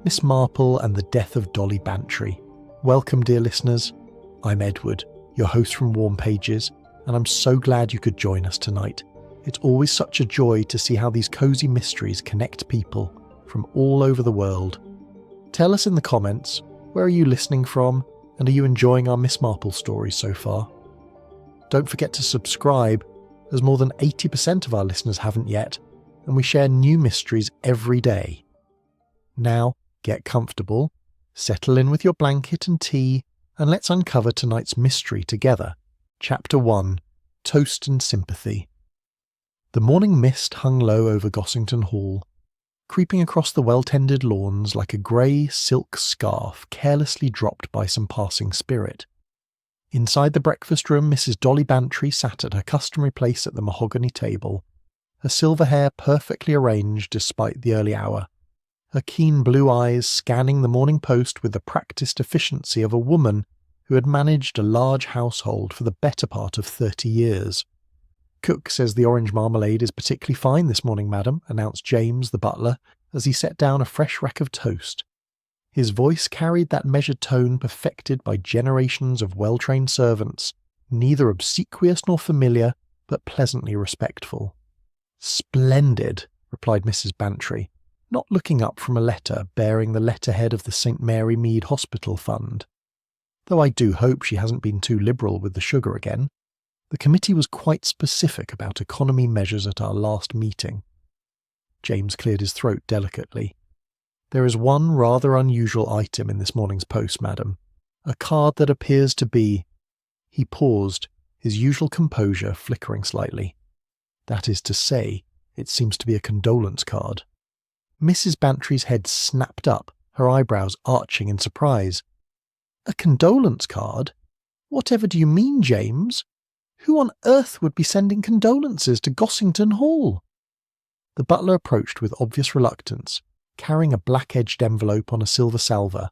Miss Marple and the Death of Dolly Bantry. Welcome, dear listeners. I'm Edward, your host from Warm Pages, and I'm so glad you could join us tonight. It's always such a joy to see how these cosy mysteries connect people from all over the world. Tell us in the comments, where are you listening from, and are you enjoying our Miss Marple stories so far? Don't forget to subscribe, as more than 80% of our listeners haven't yet, and we share new mysteries every day. Now, get comfortable, settle in with your blanket and tea, and let's uncover tonight's mystery together. Chapter 1, Toast and Sympathy. The morning mist hung low over Gossington Hall, creeping across the well-tended lawns like a grey silk scarf carelessly dropped by some passing spirit. Inside the breakfast room, Mrs. Dolly Bantry sat at her customary place at the mahogany table, her silver hair perfectly arranged despite the early hour, her keen blue eyes scanning the Morning Post with the practised efficiency of a woman who had managed a large household for the better part of 30 years. "Cook says the orange marmalade is particularly fine this morning, madam," announced James, the butler, as he set down a fresh rack of toast. His voice carried that measured tone perfected by generations of well-trained servants, neither obsequious nor familiar, but pleasantly respectful. "Splendid," replied Mrs. Bantry, not looking up from a letter bearing the letterhead of the St. Mary Mead Hospital Fund. "Though I do hope she hasn't been too liberal with the sugar again. The committee was quite specific about economy measures at our last meeting." James cleared his throat delicately. "There is one rather unusual item in this morning's post, madam. A card that appears to be—" He paused, his usual composure flickering slightly. "That is to say, it seems to be a condolence card." Mrs. Bantry's head snapped up, her eyebrows arching in surprise. "A condolence card? Whatever do you mean, James? Who on earth would be sending condolences to Gossington Hall?" The butler approached with obvious reluctance, carrying a black-edged envelope on a silver salver.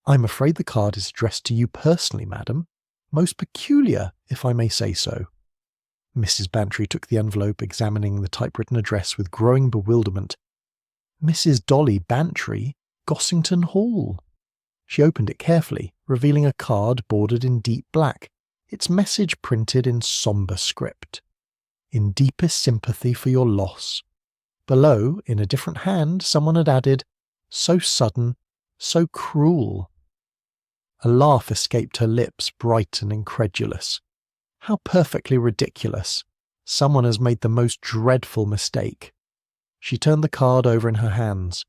"I'm afraid the card is addressed to you personally, madam. Most peculiar, if I may say so." Mrs. Bantry took the envelope, examining the typewritten address with growing bewilderment. "Mrs. Dolly Bantry, Gossington Hall." She opened it carefully, revealing a card bordered in deep black, its message printed in sombre script. "In deepest sympathy for your loss." Below, in a different hand, someone had added, "So sudden, so cruel." A laugh escaped her lips, bright and incredulous. How perfectly ridiculous. Someone has made the most dreadful mistake. She turned the card over in her hands.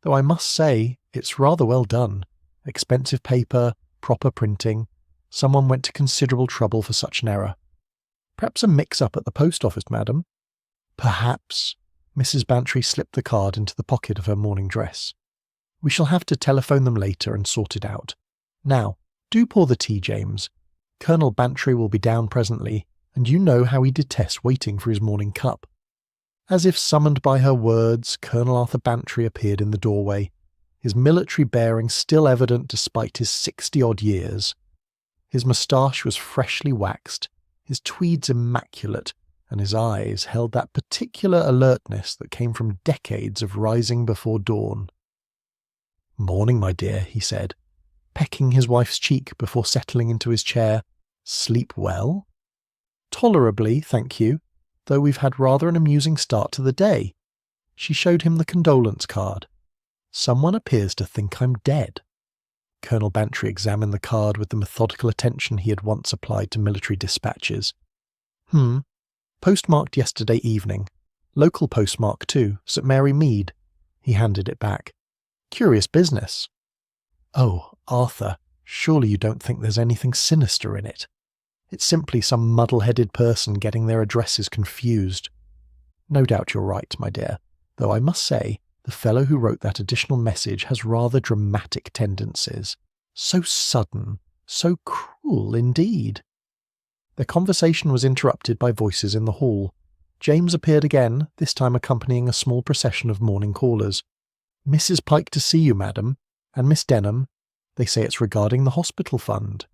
"Though I must say, it's rather well done. Expensive paper, proper printing. Someone went to considerable trouble for such an error. Perhaps a mix-up at the post office, madam?" "Perhaps." Mrs. Bantry slipped the card into the pocket of her morning dress. "We shall have to telephone them later and sort it out. Now, do pour the tea, James. Colonel Bantry will be down presently, and you know how he detests waiting for his morning cup." As if summoned by her words, Colonel Arthur Bantry appeared in the doorway, his military bearing still evident despite his 60-odd years. His moustache was freshly waxed, his tweeds immaculate, and his eyes held that particular alertness that came from decades of rising before dawn. "Morning, my dear," he said, pecking his wife's cheek before settling into his chair. "Sleep well?" "Tolerably, thank you, though we've had rather an amusing start to the day." She showed him the condolence card. "Someone appears to think I'm dead." Colonel Bantry examined the card with the methodical attention he had once applied to military dispatches. Postmarked yesterday evening. Local postmark too, St. Mary Mead." He handed it back. "Curious business." "Oh, Arthur, surely you don't think there's anything sinister in it? It's simply some muddle-headed person getting their addresses confused." "No doubt you're right, my dear, though I must say, the fellow who wrote that additional message has rather dramatic tendencies. So sudden, so cruel indeed." Their conversation was interrupted by voices in the hall. James appeared again, this time accompanying a small procession of morning callers. "Mrs. Pike to see you, madam, and Miss Denham. They say it's regarding the hospital fund."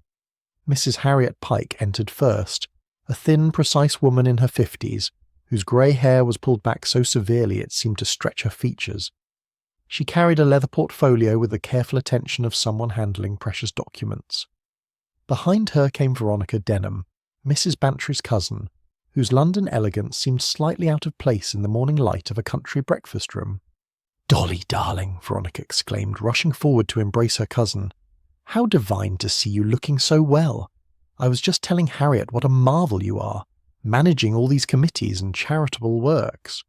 Mrs. Harriet Pike entered first, a thin, precise woman in her 50s, whose grey hair was pulled back so severely it seemed to stretch her features. She carried a leather portfolio with the careful attention of someone handling precious documents. Behind her came Veronica Denham, Mrs. Bantry's cousin, whose London elegance seemed slightly out of place in the morning light of a country breakfast room. "Dolly, darling," Veronica exclaimed, rushing forward to embrace her cousin. "How divine to see you looking so well. I was just telling Harriet what a marvel you are, managing all these committees and charitable works."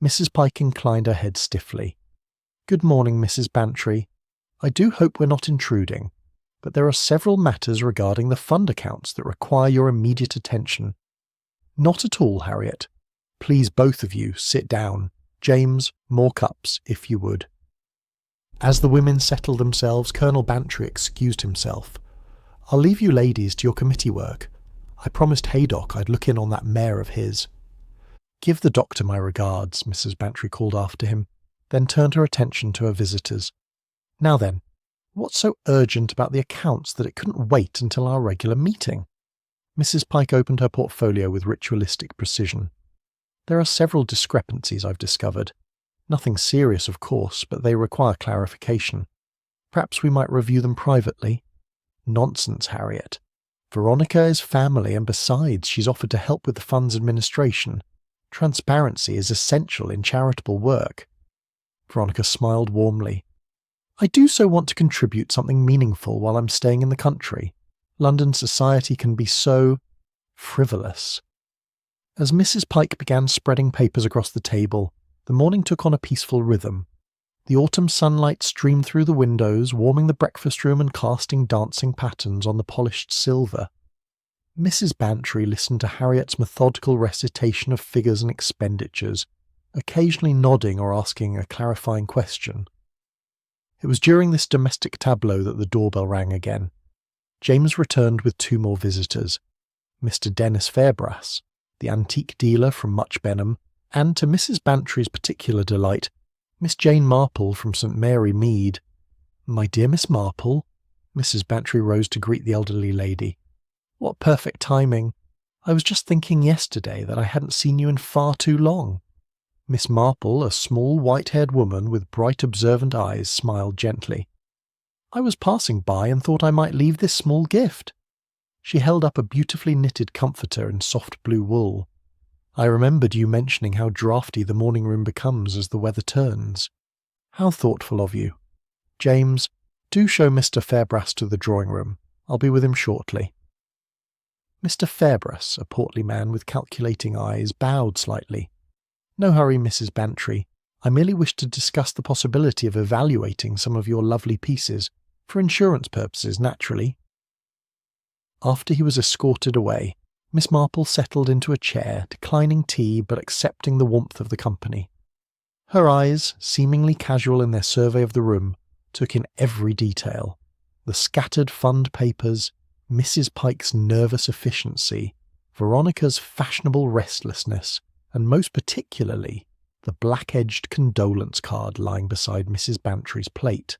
Mrs. Pike inclined her head stiffly. "Good morning, Mrs. Bantry. I do hope we're not intruding, but there are several matters regarding the fund accounts that require your immediate attention." "Not at all, Harriet. Please, both of you, sit down. James, more cups, if you would." As the women settled themselves, Colonel Bantry excused himself. "I'll leave you ladies to your committee work. I promised Haydock I'd look in on that mare of his." "Give the doctor my regards," Mrs. Bantry called after him, then turned her attention to her visitors. "Now then, what's so urgent about the accounts that it couldn't wait until our regular meeting?" Mrs. Pike opened her portfolio with ritualistic precision. "There are several discrepancies I've discovered. Nothing serious, of course, but they require clarification. Perhaps we might review them privately." "Nonsense, Harriet. Veronica is family, and besides, she's offered to help with the fund's administration. Transparency is essential in charitable work." Veronica smiled warmly. "I do so want to contribute something meaningful while I'm staying in the country. London society can be so frivolous." As Mrs. Pike began spreading papers across the table, the morning took on a peaceful rhythm. The autumn sunlight streamed through the windows, warming the breakfast room and casting dancing patterns on the polished silver. Mrs. Bantry listened to Harriet's methodical recitation of figures and expenditures, occasionally nodding or asking a clarifying question. It was during this domestic tableau that the doorbell rang again. James returned with two more visitors, Mr. Dennis Fairbrass, the antique dealer from Much Benham, and, to Mrs. Bantry's particular delight, Miss Jane Marple from St. Mary Mead. "My dear Miss Marple," Mrs. Bantry rose to greet the elderly lady. "What perfect timing. I was just thinking yesterday that I hadn't seen you in far too long." Miss Marple, a small white-haired woman with bright observant eyes, smiled gently. "I was passing by and thought I might leave this small gift." She held up a beautifully knitted comforter in soft blue wool. "I remembered you mentioning how draughty the morning room becomes as the weather turns. How thoughtful of you. James, do show Mr. Fairbrass to the drawing-room. I'll be with him shortly." Mr. Fairbrass, a portly man with calculating eyes, bowed slightly. "No hurry, Mrs. Bantry. I merely wish to discuss the possibility of evaluating some of your lovely pieces, for insurance purposes, naturally." After he was escorted away, Miss Marple settled into a chair, declining tea but accepting the warmth of the company. Her eyes, seemingly casual in their survey of the room, took in every detail: the scattered fund papers, Mrs. Pike's nervous efficiency, Veronica's fashionable restlessness, and most particularly the black-edged condolence card lying beside Mrs. Bantry's plate.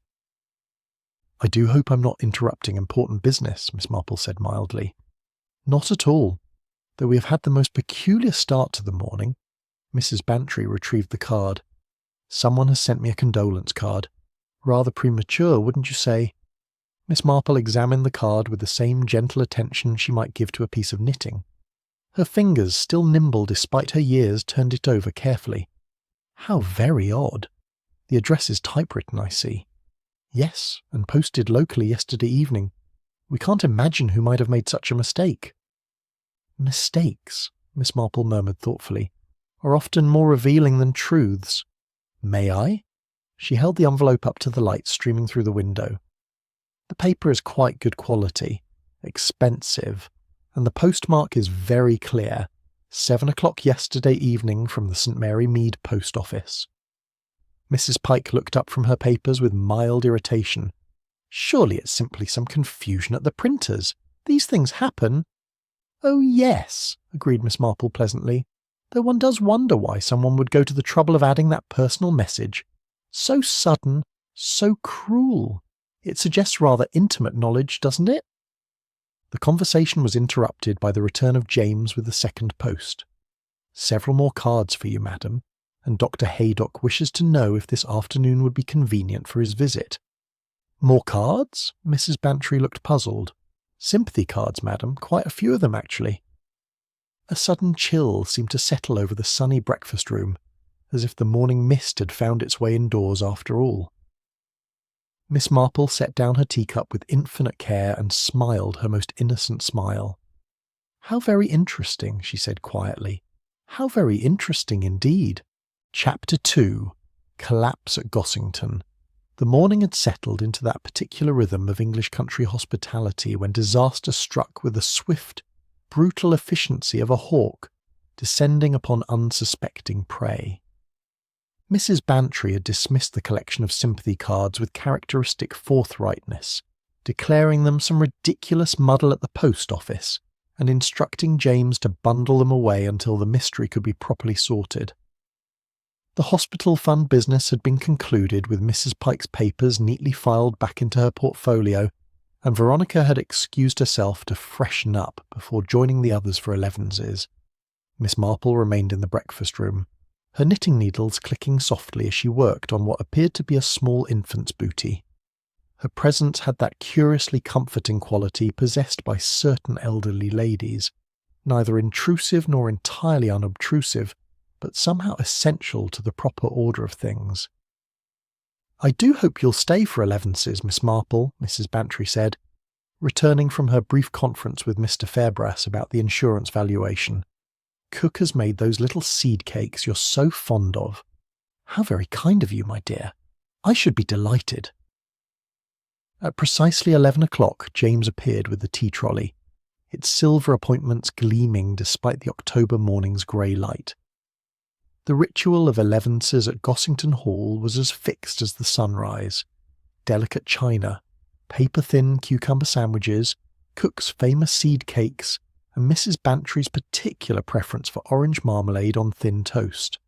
"I do hope I'm not interrupting important business," Miss Marple said mildly. "Not at all, though we have had the most peculiar start to the morning." Mrs. Bantry retrieved the card. "Someone has sent me a condolence card. Rather premature, wouldn't you say?" Miss Marple examined the card with the same gentle attention she might give to a piece of knitting. Her fingers, still nimble despite her years, turned it over carefully. "How very odd. The address is typewritten, I see." "Yes, and posted locally yesterday evening. We can't imagine who might have made such a mistake." "Mistakes," Miss Marple murmured thoughtfully, "are often more revealing than truths. May I?" She held the envelope up to the light streaming through the window. "The paper is quite good quality, expensive, and the postmark is very clear. 7 o'clock yesterday evening from the St. Mary Mead post office." Mrs. Pike looked up from her papers with mild irritation. "Surely it's simply some confusion at the printers. These things happen." "Oh, yes," agreed Miss Marple pleasantly, "though one does wonder why someone would go to the trouble of adding that personal message. So sudden, so cruel. It suggests rather intimate knowledge, doesn't it?" The conversation was interrupted by the return of James with the second post. "Several more cards for you, madam, and Dr. Haydock wishes to know if this afternoon would be convenient for his visit." "More cards?" Mrs. Bantry looked puzzled. "Sympathy cards, madam, quite a few of them, actually." A sudden chill seemed to settle over the sunny breakfast room, as if the morning mist had found its way indoors after all. Miss Marple set down her teacup with infinite care and smiled her most innocent smile. "How very interesting," she said quietly. "How very interesting indeed." Chapter 2. Collapse at Gossington. The morning had settled into that particular rhythm of English country hospitality when disaster struck with the swift, brutal efficiency of a hawk descending upon unsuspecting prey. Mrs. Bantry had dismissed the collection of sympathy cards with characteristic forthrightness, declaring them some ridiculous muddle at the post office, and instructing James to bundle them away until the mystery could be properly sorted. The hospital fund business had been concluded with Mrs. Pike's papers neatly filed back into her portfolio, and Veronica had excused herself to freshen up before joining the others for elevenses. Miss Marple remained in the breakfast room, her knitting needles clicking softly as she worked on what appeared to be a small infant's booty. Her presence had that curiously comforting quality possessed by certain elderly ladies, neither intrusive nor entirely unobtrusive, but somehow essential to the proper order of things. "I do hope you'll stay for elevenses, Miss Marple," Mrs. Bantry said, returning from her brief conference with Mr. Fairbrass about the insurance valuation. "Cook has made those little seed cakes you're so fond of." "How very kind of you, my dear. I should be delighted." At precisely 11 o'clock, James appeared with the tea trolley, its silver appointments gleaming despite the October morning's grey light. The ritual of elevenses at Gossington Hall was as fixed as the sunrise. Delicate china, paper-thin cucumber sandwiches, Cook's famous seed cakes, and Mrs. Bantry's particular preference for orange marmalade on thin toast.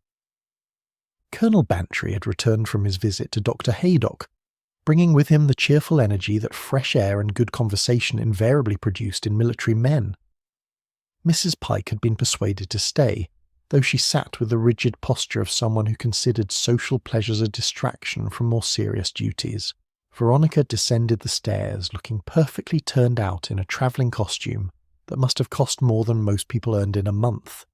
Colonel Bantry had returned from his visit to Dr. Haydock, bringing with him the cheerful energy that fresh air and good conversation invariably produced in military men. Mrs. Pike had been persuaded to stay, though she sat with the rigid posture of someone who considered social pleasures a distraction from more serious duties. Veronica descended the stairs, looking perfectly turned out in a travelling costume that must have cost more than most people earned in a month.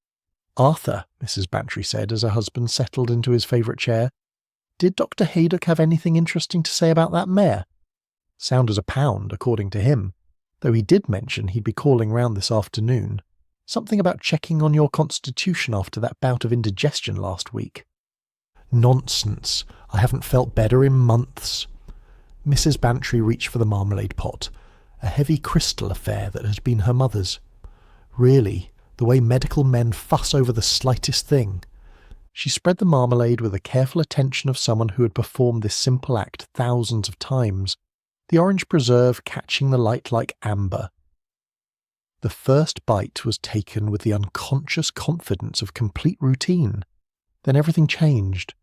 "Arthur," Mrs. Bantry said as her husband settled into his favourite chair, "did Dr. Haydock have anything interesting to say about that mare? Sound as a pound, according to him, though he did mention he'd be calling round this afternoon. Something about checking on your constitution after that bout of indigestion last week." "Nonsense. I haven't felt better in months." Mrs. Bantry reached for the marmalade pot, a heavy crystal affair that had been her mother's. "Really, the way medical men fuss over the slightest thing." She spread the marmalade with the careful attention of someone who had performed this simple act thousands of times, the orange preserve catching the light like amber. The first bite was taken with the unconscious confidence of complete routine. Then everything changed.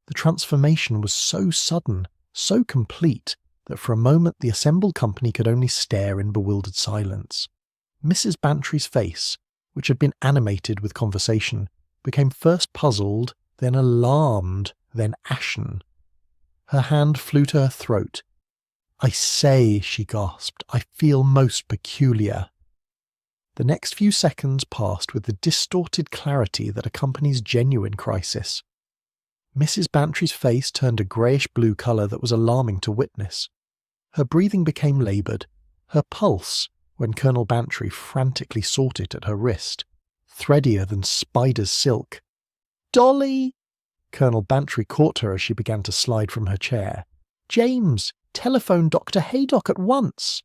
The transformation was so sudden, so complete, that for a moment the assembled company could only stare in bewildered silence. Mrs. Bantry's face, which had been animated with conversation, became first puzzled, then alarmed, then ashen. Her hand flew to her throat. "I say," she gasped, "I feel most peculiar." The next few seconds passed with the distorted clarity that accompanies genuine crisis. Mrs. Bantry's face turned a greyish-blue colour that was alarming to witness. Her breathing became laboured, her pulse, when Colonel Bantry frantically sought it at her wrist, threadier than spider's silk. "Dolly!" Colonel Bantry caught her as she began to slide from her chair. "James, telephone Dr. Haydock at once!"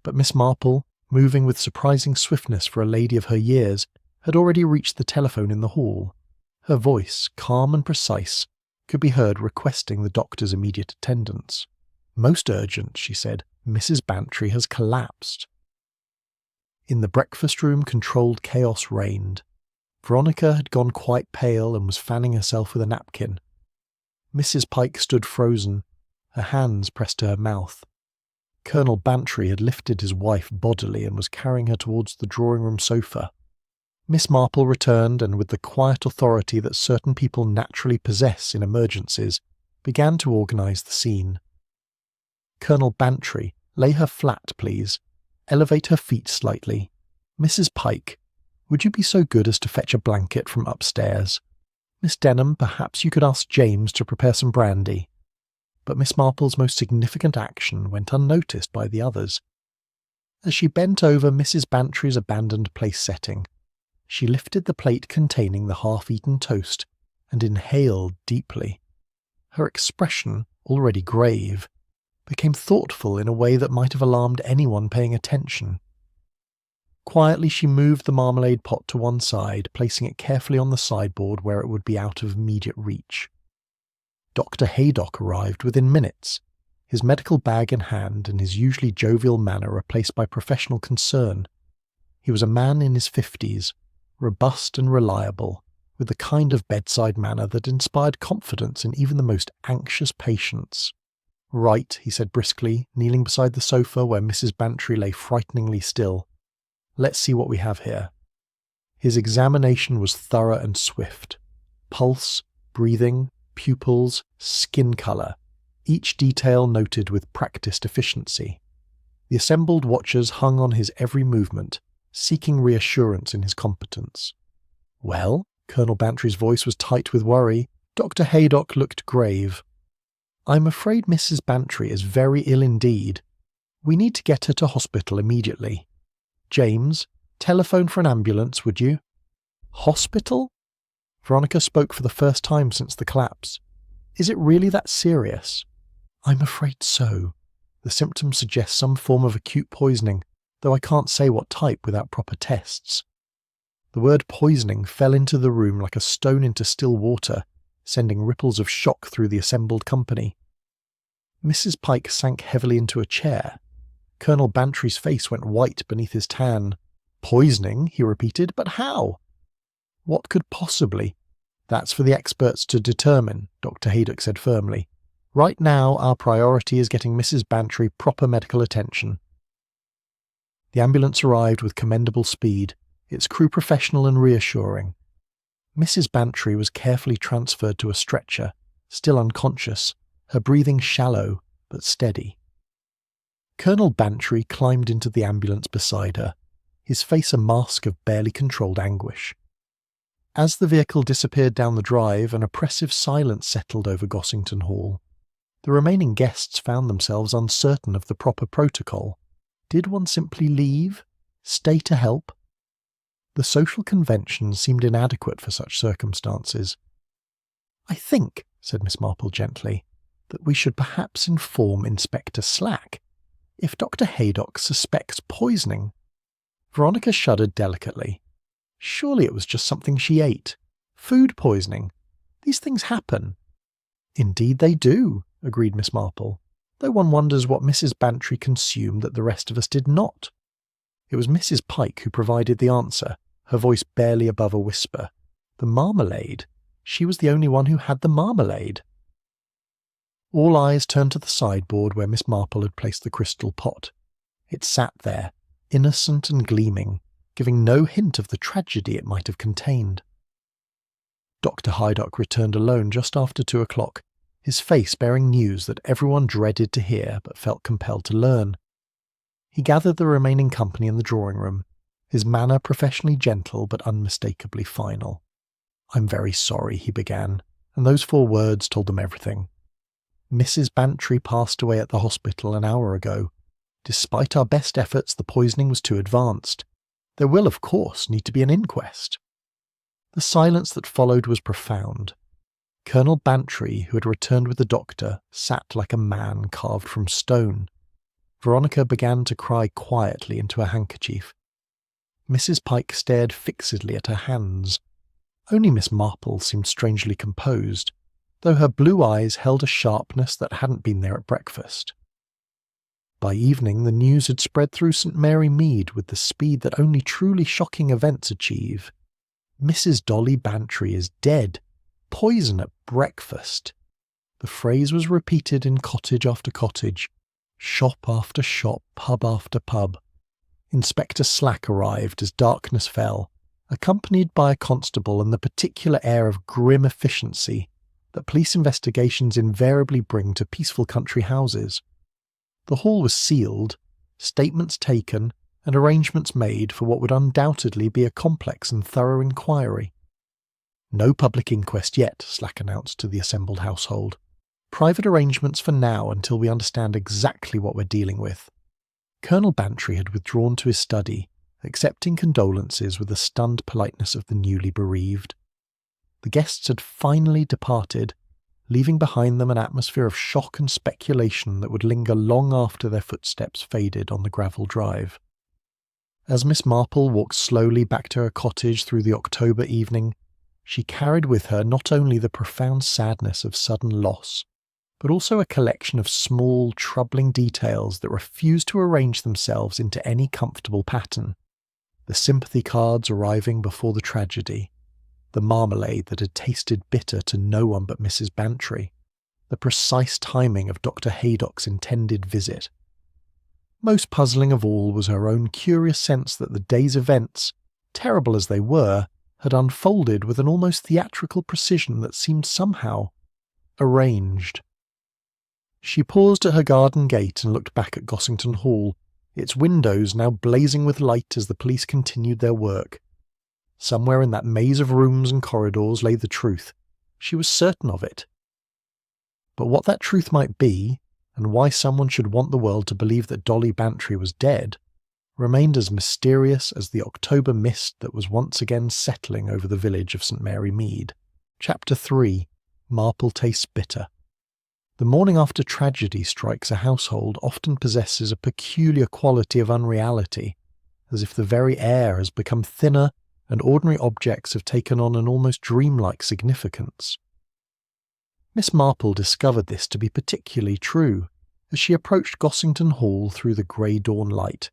But Miss Marple, moving with surprising swiftness for a lady of her years, had already reached the telephone in the hall. Her voice, calm and precise, could be heard requesting the doctor's immediate attendance. "Most urgent," she said. "Mrs. Bantry has collapsed." In the breakfast room, controlled chaos reigned. Veronica had gone quite pale and was fanning herself with a napkin. Mrs. Pike stood frozen, her hands pressed to her mouth. Colonel Bantry had lifted his wife bodily and was carrying her towards the drawing-room sofa. Miss Marple returned and, with the quiet authority that certain people naturally possess in emergencies, began to organise the scene. "Colonel Bantry, lay her flat, please. Elevate her feet slightly. Mrs. Pike, would you be so good as to fetch a blanket from upstairs? Miss Denham, perhaps you could ask James to prepare some brandy." But Miss Marple's most significant action went unnoticed by the others. As she bent over Mrs. Bantry's abandoned place setting, she lifted the plate containing the half-eaten toast and inhaled deeply. Her expression, already grave, became thoughtful in a way that might have alarmed anyone paying attention. Quietly she moved the marmalade pot to one side, placing it carefully on the sideboard where it would be out of immediate reach. Dr. Haydock arrived within minutes, his medical bag in hand and his usually jovial manner replaced by professional concern. He was a man in his 50s, robust and reliable, with the kind of bedside manner that inspired confidence in even the most anxious patients. "Right," he said briskly, kneeling beside the sofa where Mrs. Bantry lay frighteningly still. "Let's see what we have here." His examination was thorough and swift. Pulse, breathing, pupils, skin colour, each detail noted with practised efficiency. The assembled watchers hung on his every movement, seeking reassurance in his competence. "Well?" Colonel Bantry's voice was tight with worry. Dr. Haydock looked grave. "I'm afraid Mrs. Bantry is very ill indeed. We need to get her to hospital immediately. James, telephone for an ambulance, would you?" "Hospital?" Veronica spoke for the first time since the collapse. "Is it really that serious?" "I'm afraid so. The symptoms suggest some form of acute poisoning, though I can't say what type without proper tests." The word poisoning fell into the room like a stone into still water, sending ripples of shock through the assembled company. Mrs. Pike sank heavily into a chair. Colonel Bantry's face went white beneath his tan. "Poisoning?" he repeated. "But how?" "What could possibly?" "That's for the experts to determine," Dr. Haydock said firmly. "Right now, our priority is getting Mrs. Bantry proper medical attention." The ambulance arrived with commendable speed, its crew professional and reassuring. Mrs. Bantry was carefully transferred to a stretcher, still unconscious, her breathing shallow but steady. Colonel Bantry climbed into the ambulance beside her, his face a mask of barely controlled anguish. As the vehicle disappeared down the drive, an oppressive silence settled over Gossington Hall. The remaining guests found themselves uncertain of the proper protocol. Did one simply leave? Stay to help? The social conventions seemed inadequate for such circumstances. "I think," said Miss Marple gently, "that we should perhaps inform Inspector Slack. If Dr. Haydock suspects poisoning—" Veronica shuddered delicately. Surely it was just something she ate. Food poisoning. These things happen. "Indeed they do," agreed Miss Marple, though one wonders what Mrs. Bantry consumed that the rest of us did not. It was Mrs. Pike who provided the answer, her voice barely above a whisper. The marmalade. She was the only one who had the marmalade. All eyes turned to the sideboard where Miss Marple had placed the crystal pot. It sat there, innocent and gleaming, giving no hint of the tragedy it might have contained. Dr. Haydock returned alone just after 2 o'clock, his face bearing news that everyone dreaded to hear but felt compelled to learn. He gathered the remaining company in the drawing-room, his manner professionally gentle but unmistakably final. "I'm very sorry," he began, and those 4 words told them everything. "Mrs. Bantry passed away at the hospital an hour ago. Despite our best efforts, the poisoning was too advanced. There will, of course, need to be an inquest." The silence that followed was profound. Colonel Bantry, who had returned with the doctor, sat like a man carved from stone. Veronica began to cry quietly into her handkerchief. Mrs. Pike stared fixedly at her hands. Only Miss Marple seemed strangely composed, though her blue eyes held a sharpness that hadn't been there at breakfast. By evening the news had spread through St. Mary Mead with the speed that only truly shocking events achieve. "Mrs. Dolly Bantry is dead. Poison at breakfast." The phrase was repeated in cottage after cottage, shop after shop, pub after pub. Inspector Slack arrived as darkness fell, accompanied by a constable and the particular air of grim efficiency that police investigations invariably bring to peaceful country houses. The hall was sealed, statements taken, and arrangements made for what would undoubtedly be a complex and thorough inquiry. "No public inquest yet," Slack announced to the assembled household. "Private arrangements for now until we understand exactly what we're dealing with." Colonel Bantry had withdrawn to his study, accepting condolences with the stunned politeness of the newly bereaved. The guests had finally departed, leaving behind them an atmosphere of shock and speculation that would linger long after their footsteps faded on the gravel drive. As Miss Marple walked slowly back to her cottage through the October evening, she carried with her not only the profound sadness of sudden loss, but also a collection of small, troubling details that refused to arrange themselves into any comfortable pattern. The sympathy cards arriving before the tragedy, the marmalade that had tasted bitter to no one but Mrs. Bantry, the precise timing of Dr. Haydock's intended visit. Most puzzling of all was her own curious sense that the day's events, terrible as they were, had unfolded with an almost theatrical precision that seemed somehow arranged. She paused at her garden gate and looked back at Gossington Hall, its windows now blazing with light as the police continued their work. Somewhere in that maze of rooms and corridors lay the truth. She was certain of it. But what that truth might be, and why someone should want the world to believe that Dolly Bantry was dead, remained as mysterious as the October mist that was once again settling over the village of St. Mary Mead. Chapter 3. Marple Tastes Bitter. The morning after tragedy strikes a household often possesses a peculiar quality of unreality, as if the very air has become thinner and ordinary objects have taken on an almost dreamlike significance. Miss Marple discovered this to be particularly true as she approached Gossington Hall through the grey dawn light,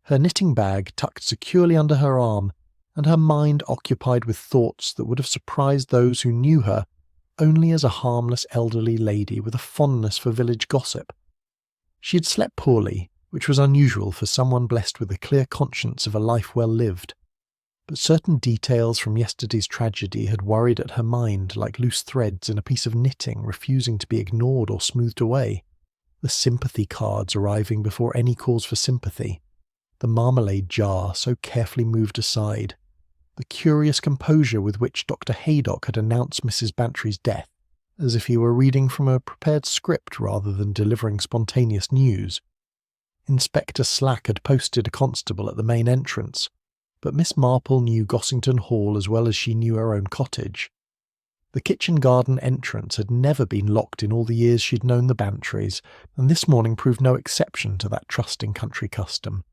her knitting bag tucked securely under her arm and her mind occupied with thoughts that would have surprised those who knew her only as a harmless elderly lady with a fondness for village gossip. She had slept poorly, which was unusual for someone blessed with a clear conscience of a life well lived. But certain details from yesterday's tragedy had worried at her mind like loose threads in a piece of knitting refusing to be ignored or smoothed away. The sympathy cards arriving before any cause for sympathy. The marmalade jar so carefully moved aside. The curious composure with which Dr. Haydock had announced Mrs. Bantry's death, as if he were reading from a prepared script rather than delivering spontaneous news. Inspector Slack had posted a constable at the main entrance, but Miss Marple knew Gossington Hall as well as she knew her own cottage. The kitchen garden entrance had never been locked in all the years she'd known the Bantrys, and this morning proved no exception to that trusting country custom.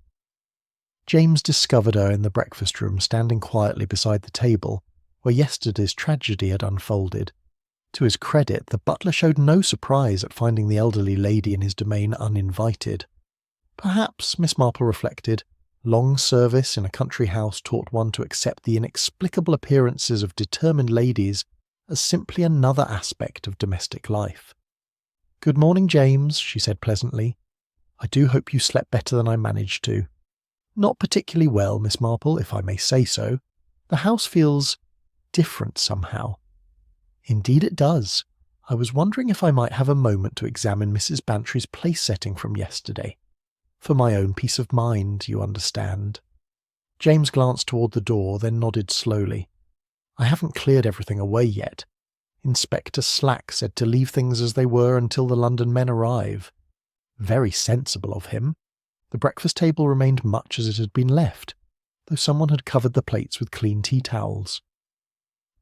James discovered her in the breakfast room standing quietly beside the table, where yesterday's tragedy had unfolded. To his credit, the butler showed no surprise at finding the elderly lady in his domain uninvited. Perhaps, Miss Marple reflected, long service in a country house taught one to accept the inexplicable appearances of determined ladies as simply another aspect of domestic life. "Good morning, James," she said pleasantly. "I do hope you slept better than I managed to." "Not particularly well, Miss Marple, if I may say so. The house feels different somehow." "Indeed it does. I was wondering if I might have a moment to examine Mrs. Bantry's place-setting from yesterday. For my own peace of mind, you understand." James glanced toward the door, then nodded slowly. "I haven't cleared everything away yet. Inspector Slack said to leave things as they were until the London men arrive. Very sensible of him. The breakfast table remained much as it had been left, though someone had covered the plates with clean tea towels.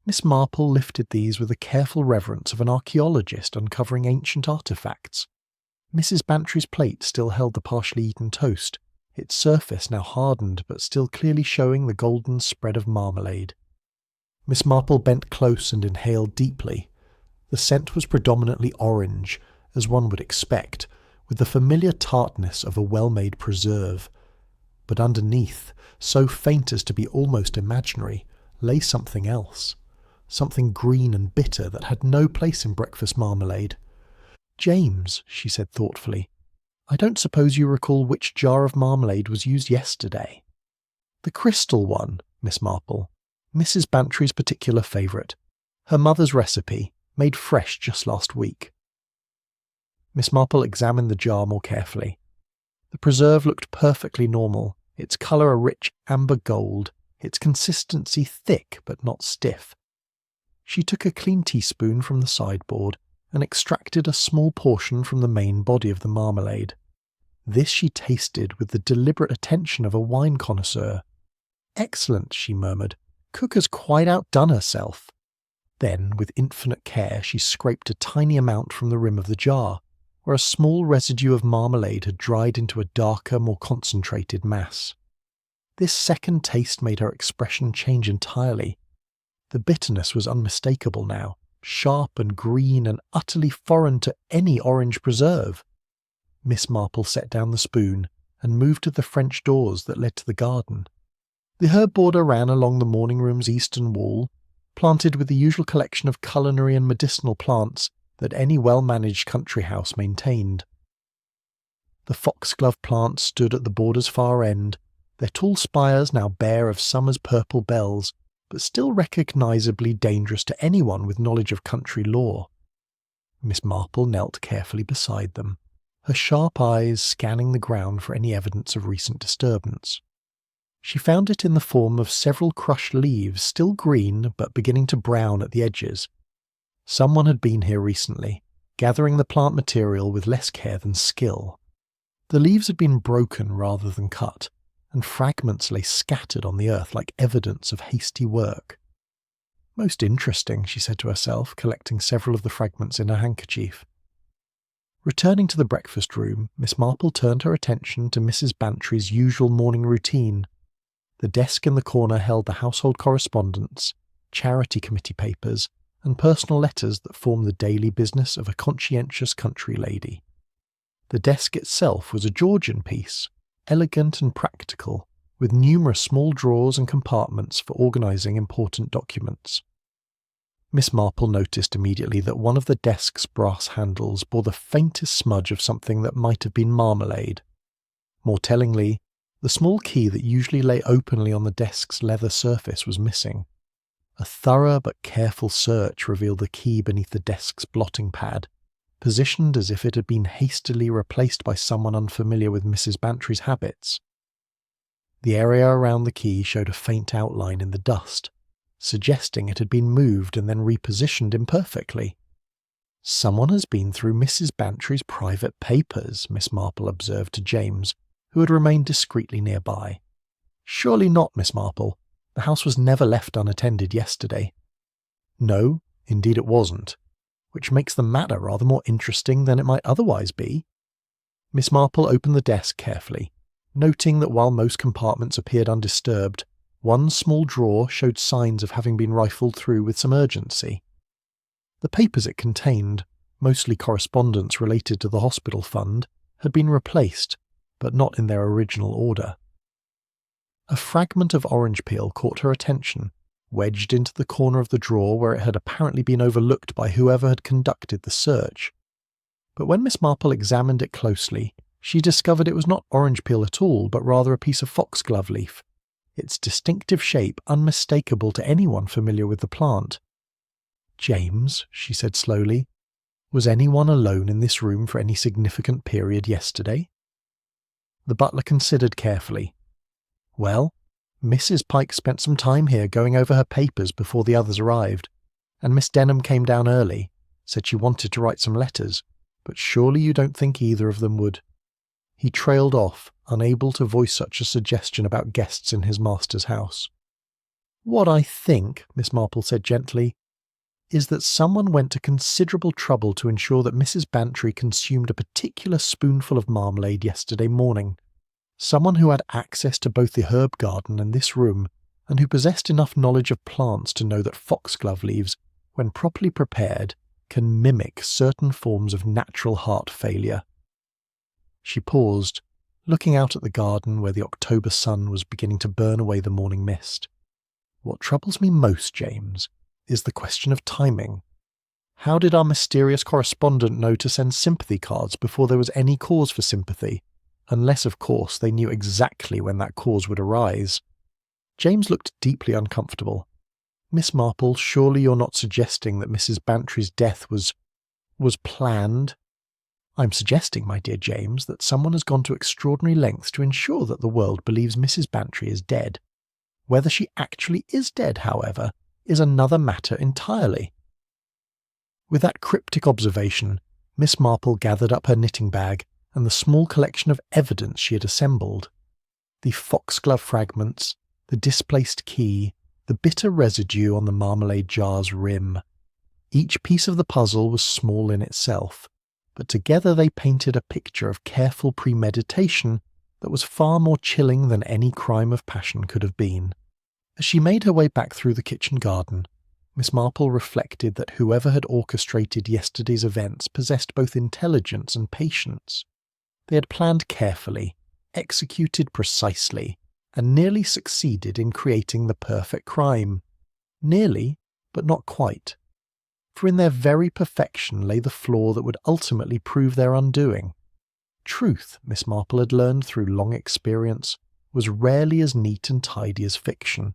Miss Marple lifted these with the careful reverence of an archaeologist uncovering ancient artefacts. Mrs. Bantry's plate still held the partially eaten toast, its surface now hardened but still clearly showing the golden spread of marmalade. Miss Marple bent close and inhaled deeply. The scent was predominantly orange, as one would expect, with the familiar tartness of a well-made preserve. But underneath, so faint as to be almost imaginary, lay something else. Something green and bitter that had no place in breakfast marmalade. "James," she said thoughtfully, "I don't suppose you recall which jar of marmalade was used yesterday?" "The crystal one, Miss Marple," Mrs. Bantry's particular favourite, her mother's recipe, made fresh just last week. Miss Marple examined the jar more carefully. The preserve looked perfectly normal, its colour a rich amber gold, its consistency thick but not stiff. She took a clean teaspoon from the sideboard and extracted a small portion from the main body of the marmalade. This she tasted with the deliberate attention of a wine connoisseur. "Excellent," she murmured. "Cook has quite outdone herself." Then, with infinite care, she scraped a tiny amount from the rim of the jar, where a small residue of marmalade had dried into a darker, more concentrated mass. This second taste made her expression change entirely. The bitterness was unmistakable now, sharp and green and utterly foreign to any orange preserve. Miss Marple set down the spoon and moved to the French doors that led to the garden. The herb border ran along the morning room's eastern wall, planted with the usual collection of culinary and medicinal plants that any well-managed country house maintained. The foxglove plants stood at the border's far end, their tall spires now bare of summer's purple bells, but still recognisably dangerous to anyone with knowledge of country lore. Miss Marple knelt carefully beside them, her sharp eyes scanning the ground for any evidence of recent disturbance. She found it in the form of several crushed leaves, still green but beginning to brown at the edges. Someone had been here recently, gathering the plant material with less care than skill. The leaves had been broken rather than cut, and fragments lay scattered on the earth like evidence of hasty work. "Most interesting," she said to herself, collecting several of the fragments in her handkerchief. Returning to the breakfast room, Miss Marple turned her attention to Mrs. Bantry's usual morning routine. The desk in the corner held the household correspondence, charity committee papers, and personal letters that formed the daily business of a conscientious country lady. The desk itself was a Georgian piece, elegant and practical, with numerous small drawers and compartments for organising important documents. Miss Marple noticed immediately that one of the desk's brass handles bore the faintest smudge of something that might have been marmalade. More tellingly, the small key that usually lay openly on the desk's leather surface was missing. A thorough but careful search revealed the key beneath the desk's blotting pad, positioned as if it had been hastily replaced by someone unfamiliar with Mrs. Bantry's habits. The area around the key showed a faint outline in the dust, suggesting it had been moved and then repositioned imperfectly. "Someone has been through Mrs. Bantry's private papers," Miss Marple observed to James, who had remained discreetly nearby. "Surely not, Miss Marple. The house was never left unattended yesterday." "No, indeed it wasn't, which makes the matter rather more interesting than it might otherwise be." Miss Marple opened the desk carefully, noting that while most compartments appeared undisturbed, one small drawer showed signs of having been rifled through with some urgency. The papers it contained, mostly correspondence related to the hospital fund, had been replaced, but not in their original order. A fragment of orange peel caught her attention, wedged into the corner of the drawer where it had apparently been overlooked by whoever had conducted the search. But when Miss Marple examined it closely, she discovered it was not orange peel at all, but rather a piece of foxglove leaf, its distinctive shape unmistakable to anyone familiar with the plant. "James," she said slowly, "was anyone alone in this room for any significant period yesterday?" The butler considered carefully. "Well, Mrs. Pike spent some time here going over her papers before the others arrived, and Miss Denham came down early, said she wanted to write some letters, but surely you don't think either of them would—" He trailed off, unable to voice such a suggestion about guests in his master's house. "What I think," Miss Marple said gently, "is that someone went to considerable trouble to ensure that Mrs. Bantry consumed a particular spoonful of marmalade yesterday morning. Someone who had access to both the herb garden and this room, and who possessed enough knowledge of plants to know that foxglove leaves, when properly prepared, can mimic certain forms of natural heart failure." She paused, looking out at the garden where the October sun was beginning to burn away the morning mist. "What troubles me most, James, is the question of timing. How did our mysterious correspondent know to send sympathy cards before there was any cause for sympathy? Unless, of course, they knew exactly when that cause would arise." James looked deeply uncomfortable. Miss Marple, surely you're not suggesting that Mrs. Bantry's death was planned? I'm suggesting, my dear James, that someone has gone to extraordinary lengths to ensure that the world believes Mrs. Bantry is dead. Whether she actually is dead, however, is another matter entirely. With that cryptic observation, Miss Marple gathered up her knitting bag and the small collection of evidence she had assembled. The foxglove fragments, the displaced key, the bitter residue on the marmalade jar's rim. Each piece of the puzzle was small in itself, but together they painted a picture of careful premeditation that was far more chilling than any crime of passion could have been. As she made her way back through the kitchen garden, Miss Marple reflected that whoever had orchestrated yesterday's events possessed both intelligence and patience. They had planned carefully, executed precisely, and nearly succeeded in creating the perfect crime. Nearly, but not quite. For in their very perfection lay the flaw that would ultimately prove their undoing. Truth, Miss Marple had learned through long experience, was rarely as neat and tidy as fiction.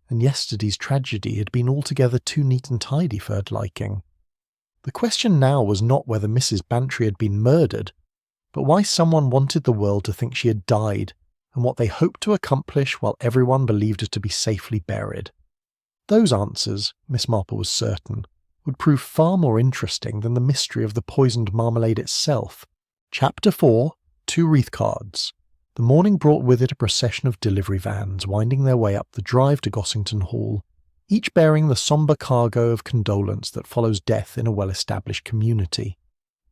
And yesterday's tragedy had been altogether too neat and tidy for her liking. The question now was not whether Mrs. Bantry had been murdered, but why someone wanted the world to think she had died, and what they hoped to accomplish while everyone believed her to be safely buried. Those answers, Miss Marple was certain, would prove far more interesting than the mystery of the poisoned marmalade itself. Chapter 4, 2 Wreath Cards. The morning brought with it a procession of delivery vans winding their way up the drive to Gossington Hall, each bearing the sombre cargo of condolence that follows death in a well-established community.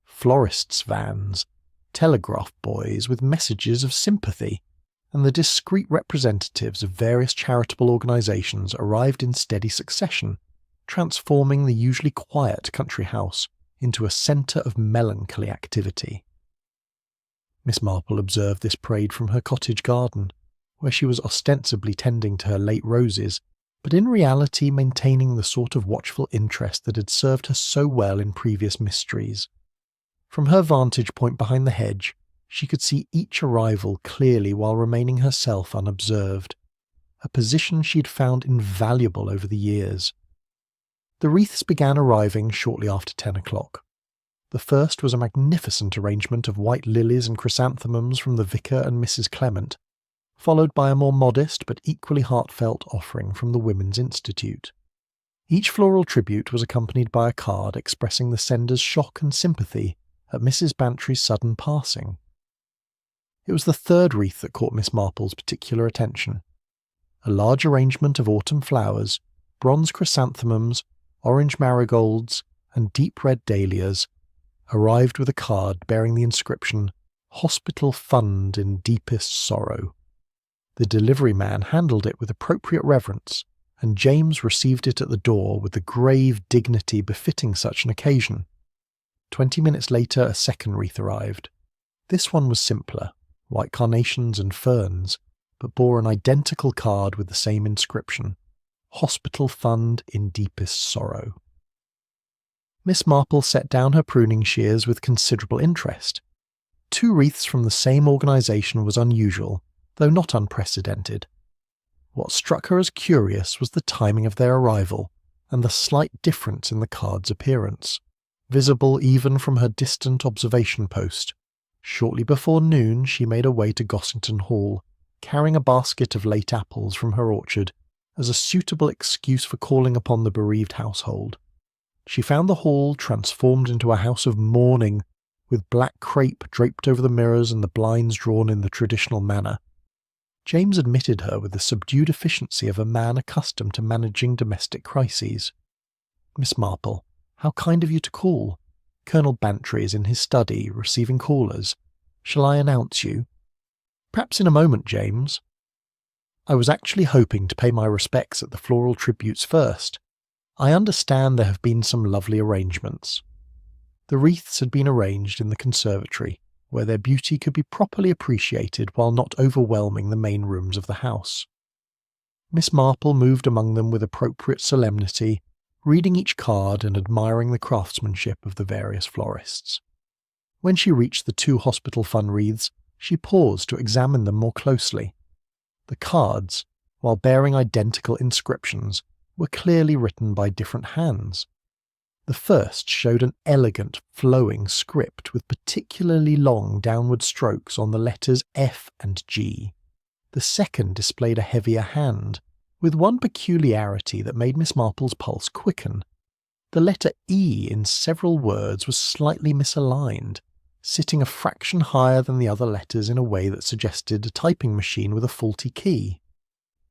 Florists' vans, telegraph boys with messages of sympathy, and the discreet representatives of various charitable organisations arrived in steady succession, transforming the usually quiet country house into a centre of melancholy activity. Miss Marple observed this parade from her cottage garden, where she was ostensibly tending to her late roses, but in reality maintaining the sort of watchful interest that had served her so well in previous mysteries. From her vantage point behind the hedge, she could see each arrival clearly while remaining herself unobserved, a position she had found invaluable over the years. The wreaths began arriving shortly after 10 o'clock. The first was a magnificent arrangement of white lilies and chrysanthemums from the vicar and Mrs. Clement, followed by a more modest but equally heartfelt offering from the Women's Institute. Each floral tribute was accompanied by a card expressing the sender's shock and sympathy at Mrs. Bantry's sudden passing. It was the third wreath that caught Miss Marple's particular attention. A large arrangement of autumn flowers, bronze chrysanthemums, orange marigolds, and deep red dahlias, arrived with a card bearing the inscription, "Hospital Fund in Deepest Sorrow." The delivery man handled it with appropriate reverence, and James received it at the door with the grave dignity befitting such an occasion. 20 minutes later a second wreath arrived. This one was simpler, white carnations and ferns, but bore an identical card with the same inscription, "Hospital Fund in Deepest Sorrow." Miss Marple set down her pruning shears with considerable interest. 2 wreaths from the same organisation was unusual, though not unprecedented. What struck her as curious was the timing of their arrival, and the slight difference in the card's appearance, visible even from her distant observation post. Shortly before noon she made her way to Gossington Hall, carrying a basket of late apples from her orchard as a suitable excuse for calling upon the bereaved household. She found the hall transformed into a house of mourning, with black crape draped over the mirrors and the blinds drawn in the traditional manner. James admitted her with the subdued efficiency of a man accustomed to managing domestic crises. "Miss Marple, how kind of you to call. Colonel Bantry is in his study, receiving callers. Shall I announce you?" "Perhaps in a moment, James." "I was actually hoping to pay my respects at the floral tributes first. I understand there have been some lovely arrangements." The wreaths had been arranged in the conservatory, where their beauty could be properly appreciated while not overwhelming the main rooms of the house. Miss Marple moved among them with appropriate solemnity, reading each card and admiring the craftsmanship of the various florists. When she reached the 2 hospital fund wreaths, she paused to examine them more closely. The cards, while bearing identical inscriptions, were clearly written by different hands. The first showed an elegant, flowing script with particularly long downward strokes on the letters F and G. The second displayed a heavier hand, with one peculiarity that made Miss Marple's pulse quicken. The letter E in several words was slightly misaligned, sitting a fraction higher than the other letters in a way that suggested a typing machine with a faulty key.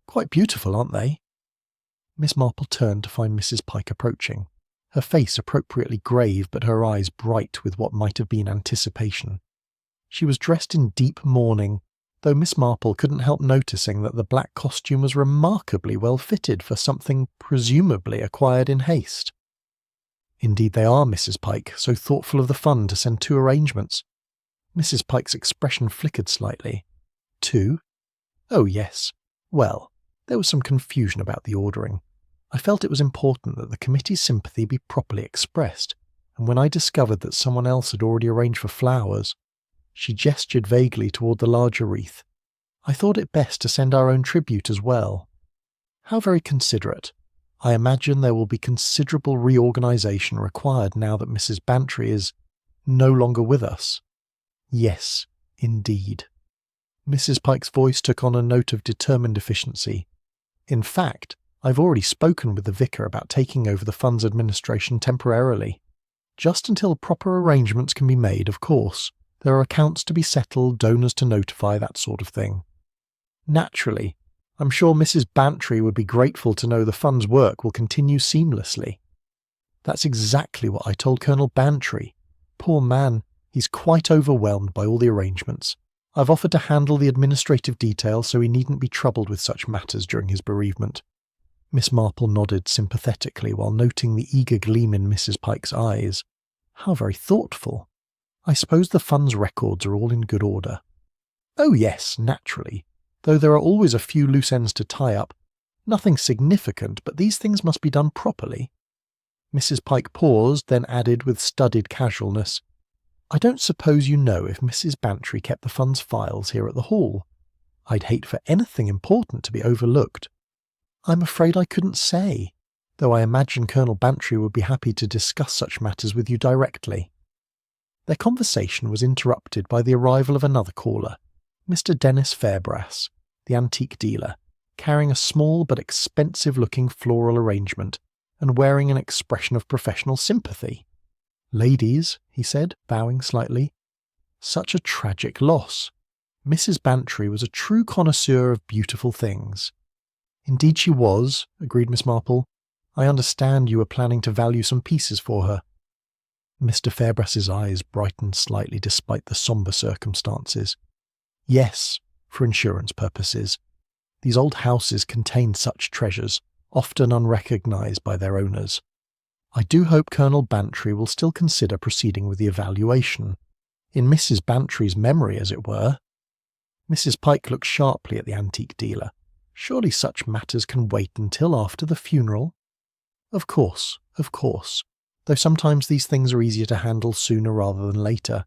Quite beautiful, aren't they? Miss Marple turned to find Mrs. Pike approaching, her face appropriately grave but her eyes bright with what might have been anticipation. She was dressed in deep mourning, though Miss Marple couldn't help noticing that the black costume was remarkably well fitted for something presumably acquired in haste. Indeed they are, Mrs. Pike, so thoughtful of the fund to send 2 arrangements. Mrs. Pike's expression flickered slightly. 2? Oh, yes. Well, there was some confusion about the ordering. I felt it was important that the committee's sympathy be properly expressed, and when I discovered that someone else had already arranged for flowers, she gestured vaguely toward the larger wreath, I thought it best to send our own tribute as well. How very considerate. I imagine there will be considerable reorganisation required now that Mrs. Bantry is no longer with us. Yes, indeed. Mrs. Pike's voice took on a note of determined efficiency. In fact, I've already spoken with the vicar about taking over the fund's administration temporarily. Just until proper arrangements can be made, of course. There are accounts to be settled, donors to notify, that sort of thing. Naturally, I'm sure Mrs. Bantry would be grateful to know the fund's work will continue seamlessly. That's exactly what I told Colonel Bantry. Poor man, he's quite overwhelmed by all the arrangements. I've offered to handle the administrative details so he needn't be troubled with such matters during his bereavement. Miss Marple nodded sympathetically while noting the eager gleam in Mrs. Pike's eyes. How very thoughtful. I suppose the fund's records are all in good order. Oh yes, naturally, though there are always a few loose ends to tie up. Nothing significant, but these things must be done properly. Mrs. Pike paused, then added with studied casualness, I don't suppose you know if Mrs. Bantry kept the fund's files here at the Hall. I'd hate for anything important to be overlooked. I'm afraid I couldn't say, though I imagine Colonel Bantry would be happy to discuss such matters with you directly. Their conversation was interrupted by the arrival of another caller, Mr. Dennis Fairbrass, the antique dealer, carrying a small but expensive-looking floral arrangement and wearing an expression of professional sympathy. Ladies, he said, bowing slightly. Such a tragic loss. Mrs. Bantry was a true connoisseur of beautiful things. Indeed she was, agreed Miss Marple. I understand you were planning to value some pieces for her. Mr. Fairbrass's eyes brightened slightly despite the sombre circumstances. Yes, for insurance purposes. These old houses contain such treasures, often unrecognised by their owners. I do hope Colonel Bantry will still consider proceeding with the evaluation. In Mrs. Bantry's memory, as it were. Mrs. Pike looked sharply at the antique dealer. Surely such matters can wait until after the funeral? Of course, though sometimes these things are easier to handle sooner rather than later.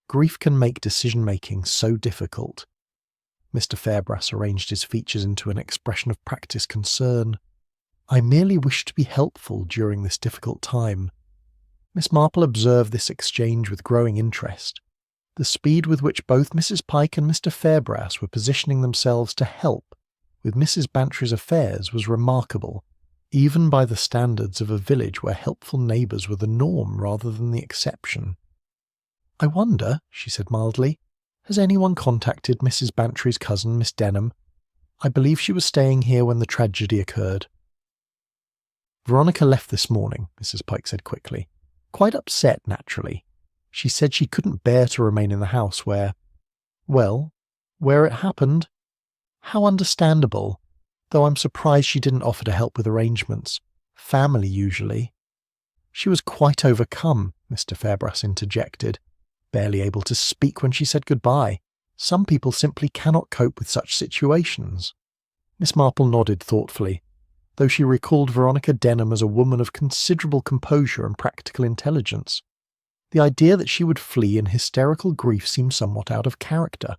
Grief can make decision-making so difficult. Mr. Fairbrass arranged his features into an expression of practised concern. I merely wish to be helpful during this difficult time. Miss Marple observed this exchange with growing interest. The speed with which both Mrs. Pike and Mr. Fairbrass were positioning themselves to help with Mrs. Bantry's affairs was remarkable, even by the standards of a village where helpful neighbours were the norm rather than the exception. I wonder, she said mildly, has anyone contacted Mrs. Bantry's cousin, Miss Denham? I believe she was staying here when the tragedy occurred. Veronica left this morning, Mrs. Pike said quickly. Quite upset, naturally. She said she couldn't bear to remain in the house where it happened. How understandable, though I'm surprised she didn't offer to help with arrangements. Family, usually. She was quite overcome, Mr. Fairbrass interjected, barely able to speak when she said goodbye. Some people simply cannot cope with such situations. Miss Marple nodded thoughtfully, though she recalled Veronica Denham as a woman of considerable composure and practical intelligence. The idea that she would flee in hysterical grief seemed somewhat out of character.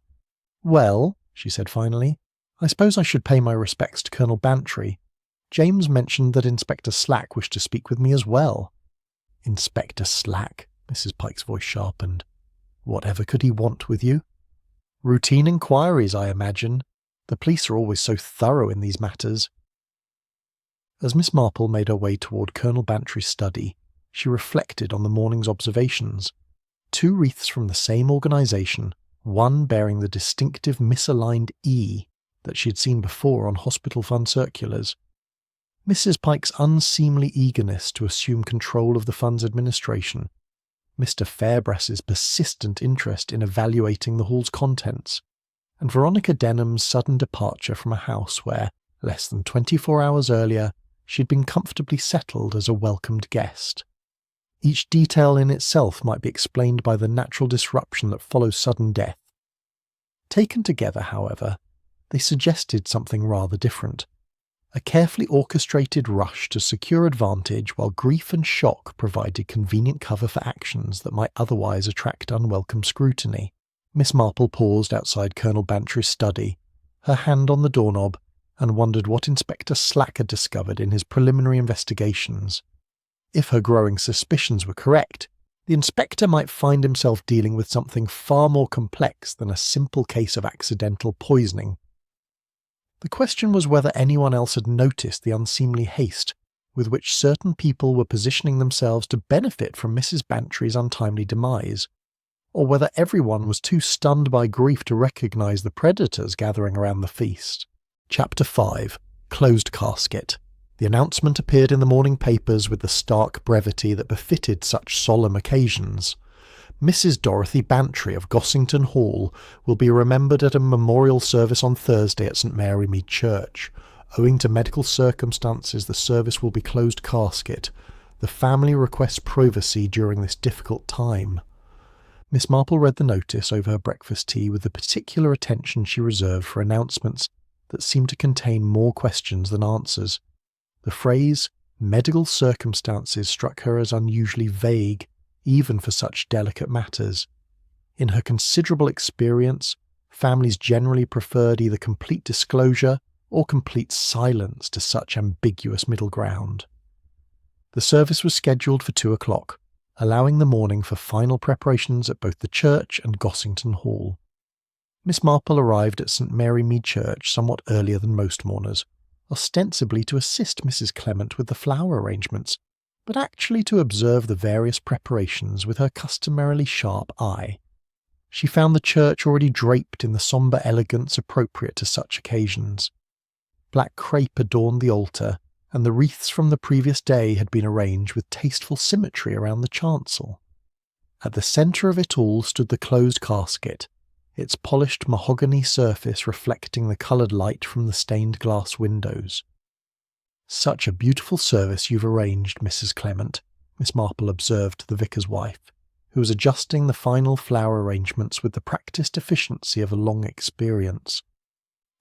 Well, she said finally, I suppose I should pay my respects to Colonel Bantry. James mentioned that Inspector Slack wished to speak with me as well. Inspector Slack? Mrs. Pike's voice sharpened. Whatever could he want with you? Routine inquiries, I imagine. The police are always so thorough in these matters. As Miss Marple made her way toward Colonel Bantry's study, she reflected on the morning's observations. 2 wreaths from the same organisation, one bearing the distinctive misaligned E that she had seen before on hospital fund circulars. Mrs. Pike's unseemly eagerness to assume control of the fund's administration, Mr. Fairbrass's persistent interest in evaluating the hall's contents, and Veronica Denham's sudden departure from a house where, less than 24 hours earlier, she had been comfortably settled as a welcomed guest. Each detail in itself might be explained by the natural disruption that follows sudden death. Taken together, however, they suggested something rather different. A carefully orchestrated rush to secure advantage while grief and shock provided convenient cover for actions that might otherwise attract unwelcome scrutiny. Miss Marple paused outside Colonel Bantry's study, her hand on the doorknob, and wondered what Inspector Slack had discovered in his preliminary investigations. If her growing suspicions were correct, the inspector might find himself dealing with something far more complex than a simple case of accidental poisoning. The question was whether anyone else had noticed the unseemly haste with which certain people were positioning themselves to benefit from Mrs. Bantry's untimely demise, or whether everyone was too stunned by grief to recognise the predators gathering around the feast. Chapter 5. Closed Casket. The announcement appeared in the morning papers with the stark brevity that befitted such solemn occasions. Mrs. Dorothy Bantry of Gossington Hall will be remembered at a memorial service on Thursday at St. Mary Mead Church. Owing to medical circumstances, the service will be closed casket. The family requests privacy during this difficult time. Miss Marple read the notice over her breakfast tea with the particular attention she reserved for announcements that seemed to contain more questions than answers. The phrase, medical circumstances, struck her as unusually vague, even for such delicate matters. In her considerable experience, families generally preferred either complete disclosure or complete silence to such ambiguous middle ground. The service was scheduled for 2 o'clock, allowing the morning for final preparations at both the church and Gossington Hall. Miss Marple arrived at St. Mary Mead Church somewhat earlier than most mourners, ostensibly to assist Mrs. Clement with the flower arrangements, but actually to observe the various preparations with her customarily sharp eye. She found the church already draped in the sombre elegance appropriate to such occasions. Black crape adorned the altar, and the wreaths from the previous day had been arranged with tasteful symmetry around the chancel. At the centre of it all stood the closed casket, its polished mahogany surface reflecting the coloured light from the stained glass windows. "Such a beautiful service you've arranged, Mrs. Clement," Miss Marple observed to the vicar's wife, who was adjusting the final flower arrangements with the practised efficiency of a long experience.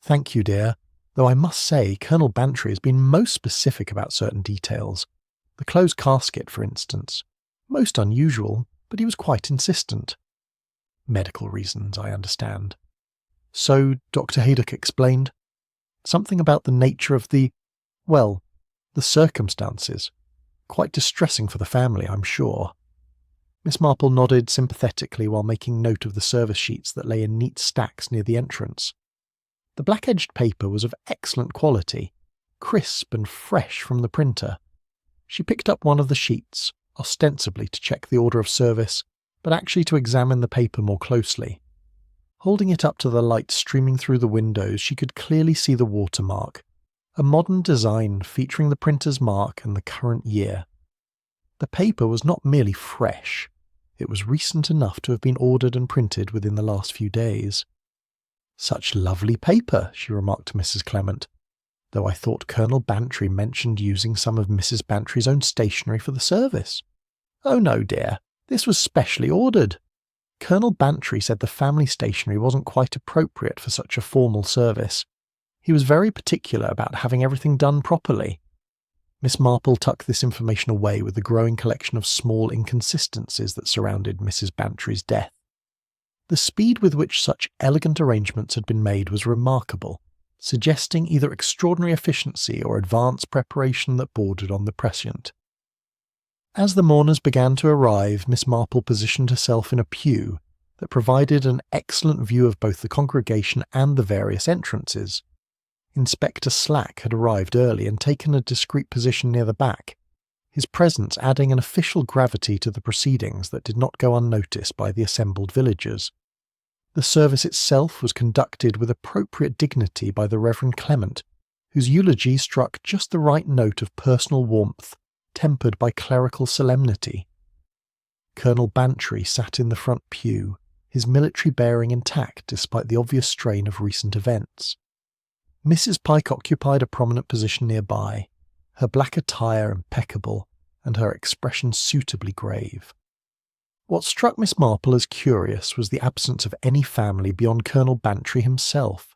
"Thank you, dear, though I must say Colonel Bantry has been most specific about certain details. The closed casket, for instance. Most unusual, but he was quite insistent. Medical reasons, I understand." So Dr. Haydock explained. Something about the nature of the circumstances. Quite distressing for the family, I'm sure. Miss Marple nodded sympathetically while making note of the service sheets that lay in neat stacks near the entrance. The black-edged paper was of excellent quality, crisp and fresh from the printer. She picked up one of the sheets, ostensibly to check the order of service, but actually to examine the paper more closely. Holding it up to the light streaming through the windows, she could clearly see the watermark, a modern design featuring the printer's mark and the current year. The paper was not merely fresh, it was recent enough to have been ordered and printed within the last few days. "Such lovely paper," she remarked to Mrs. Clement, "though I thought Colonel Bantry mentioned using some of Mrs. Bantry's own stationery for the service." "Oh no, dear. This was specially ordered. Colonel Bantry said the family stationery wasn't quite appropriate for such a formal service. He was very particular about having everything done properly." Miss Marple tucked this information away with the growing collection of small inconsistencies that surrounded Mrs. Bantry's death. The speed with which such elegant arrangements had been made was remarkable, suggesting either extraordinary efficiency or advanced preparation that bordered on the prescient. As the mourners began to arrive, Miss Marple positioned herself in a pew that provided an excellent view of both the congregation and the various entrances. Inspector Slack had arrived early and taken a discreet position near the back, his presence adding an official gravity to the proceedings that did not go unnoticed by the assembled villagers. The service itself was conducted with appropriate dignity by the Reverend Clement, whose eulogy struck just the right note of personal warmth, tempered by clerical solemnity. Colonel Bantry sat in the front pew, his military bearing intact despite the obvious strain of recent events. Mrs. Pike occupied a prominent position nearby, her black attire impeccable, and her expression suitably grave. What struck Miss Marple as curious was the absence of any family beyond Colonel Bantry himself.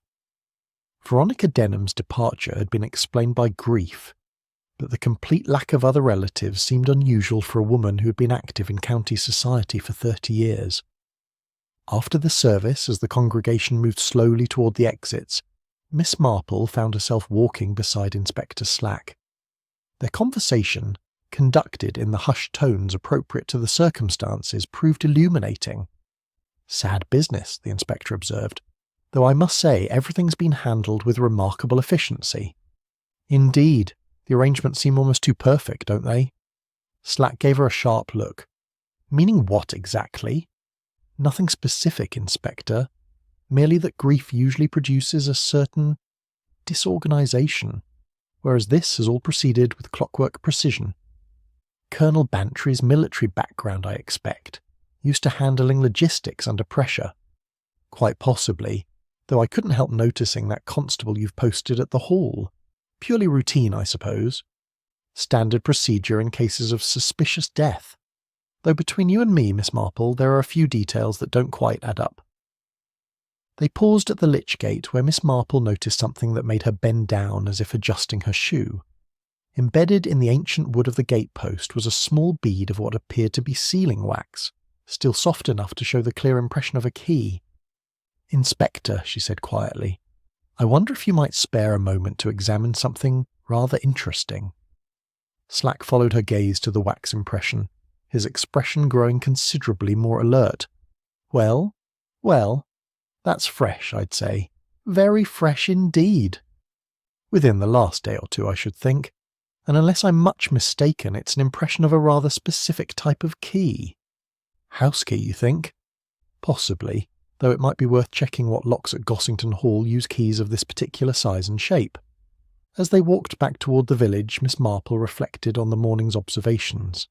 Veronica Denham's departure had been explained by grief, but the complete lack of other relatives seemed unusual for a woman who had been active in county society for 30 years. After the service, as the congregation moved slowly toward the exits, Miss Marple found herself walking beside Inspector Slack. Their conversation, conducted in the hushed tones appropriate to the circumstances, proved illuminating. "Sad business," the inspector observed, "though I must say everything's been handled with remarkable efficiency." "Indeed, the arrangements seem almost too perfect, don't they?" Slack gave her a sharp look. "Meaning what exactly?" "Nothing specific, Inspector. Merely that grief usually produces a certain disorganization, whereas this has all proceeded with clockwork precision. Colonel Bantry's military background, I expect, used to handling logistics under pressure." "Quite possibly, though I couldn't help noticing that constable you've posted at the hall. Purely routine, I suppose. Standard procedure in cases of suspicious death. Though between you and me, Miss Marple, there are a few details that don't quite add up." They paused at the lich gate, where Miss Marple noticed something that made her bend down as if adjusting her shoe. Embedded in the ancient wood of the gatepost was a small bead of what appeared to be sealing wax, still soft enough to show the clear impression of a key. "Inspector," she said quietly, "I wonder if you might spare a moment to examine something rather interesting." Slack followed her gaze to the wax impression, his expression growing considerably more alert. "Well, that's fresh, I'd say. Very fresh indeed. Within the last day or two, I should think. And unless I'm much mistaken, it's an impression of a rather specific type of key." "House key, you think?" "Possibly, though it might be worth checking what locks at Gossington Hall use keys of this particular size and shape." As they walked back toward the village, Miss Marple reflected on the morning's observations.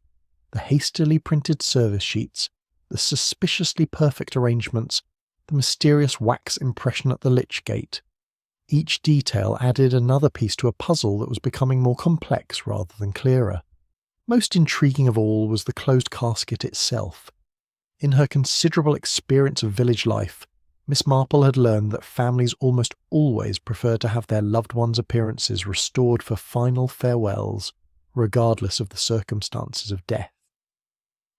The hastily printed service sheets, the suspiciously perfect arrangements, the mysterious wax impression at the lich gate. Each detail added another piece to a puzzle that was becoming more complex rather than clearer. Most intriguing of all was the closed casket itself. In her considerable experience of village life, Miss Marple had learned that families almost always prefer to have their loved ones' appearances restored for final farewells, regardless of the circumstances of death.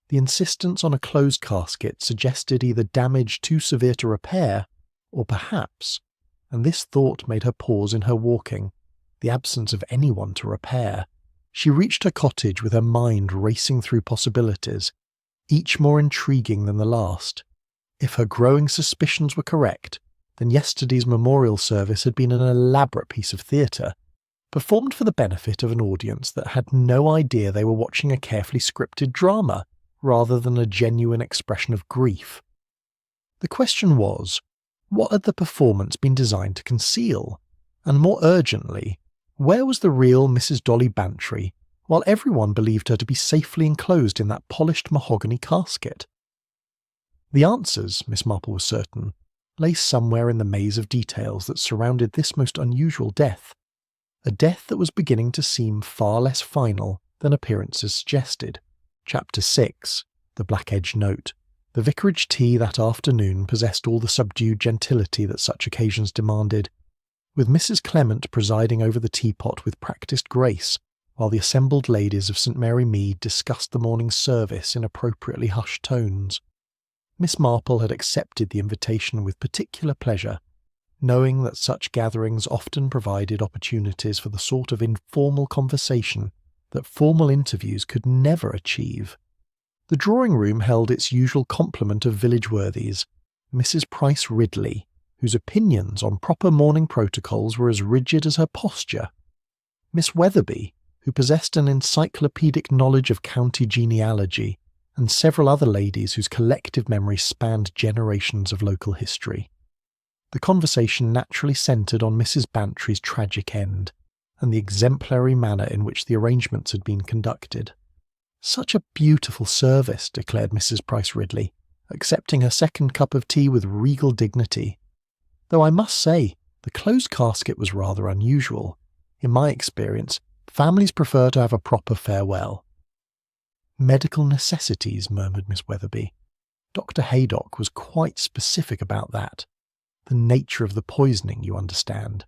The insistence on a closed casket suggested either damage too severe to repair, or perhaps, and this thought made her pause in her walking, the absence of anyone to repair. She reached her cottage with her mind racing through possibilities, each more intriguing than the last. If her growing suspicions were correct, then yesterday's memorial service had been an elaborate piece of theatre, performed for the benefit of an audience that had no idea they were watching a carefully scripted drama, rather than a genuine expression of grief. The question was, what had the performance been designed to conceal? And more urgently, where was the real Mrs. Dolly Bantry, while everyone believed her to be safely enclosed in that polished mahogany casket? The answers, Miss Marple was certain, lay somewhere in the maze of details that surrounded this most unusual death, a death that was beginning to seem far less final than appearances suggested. Chapter 6. The Black-Edged Note. The vicarage tea that afternoon possessed all the subdued gentility that such occasions demanded, with Mrs. Clement presiding over the teapot with practised grace, while the assembled ladies of St. Mary Mead discussed the morning's service in appropriately hushed tones. Miss Marple had accepted the invitation with particular pleasure, knowing that such gatherings often provided opportunities for the sort of informal conversation that formal interviews could never achieve. The drawing room held its usual complement of village worthies, Mrs. Price Ridley, whose opinions on proper mourning protocols were as rigid as her posture, Miss Weatherby, who possessed an encyclopedic knowledge of county genealogy, and several other ladies whose collective memory spanned generations of local history. The conversation naturally centred on Mrs. Bantry's tragic end, and the exemplary manner in which the arrangements had been conducted. "Such a beautiful service," declared Mrs. Price Ridley, accepting her second cup of tea with regal dignity. "Though I must say, the closed casket was rather unusual. In my experience, families prefer to have a proper farewell." "Medical necessities," murmured Miss Weatherby. "Dr. Haydock was quite specific about that. The nature of the poisoning, you understand."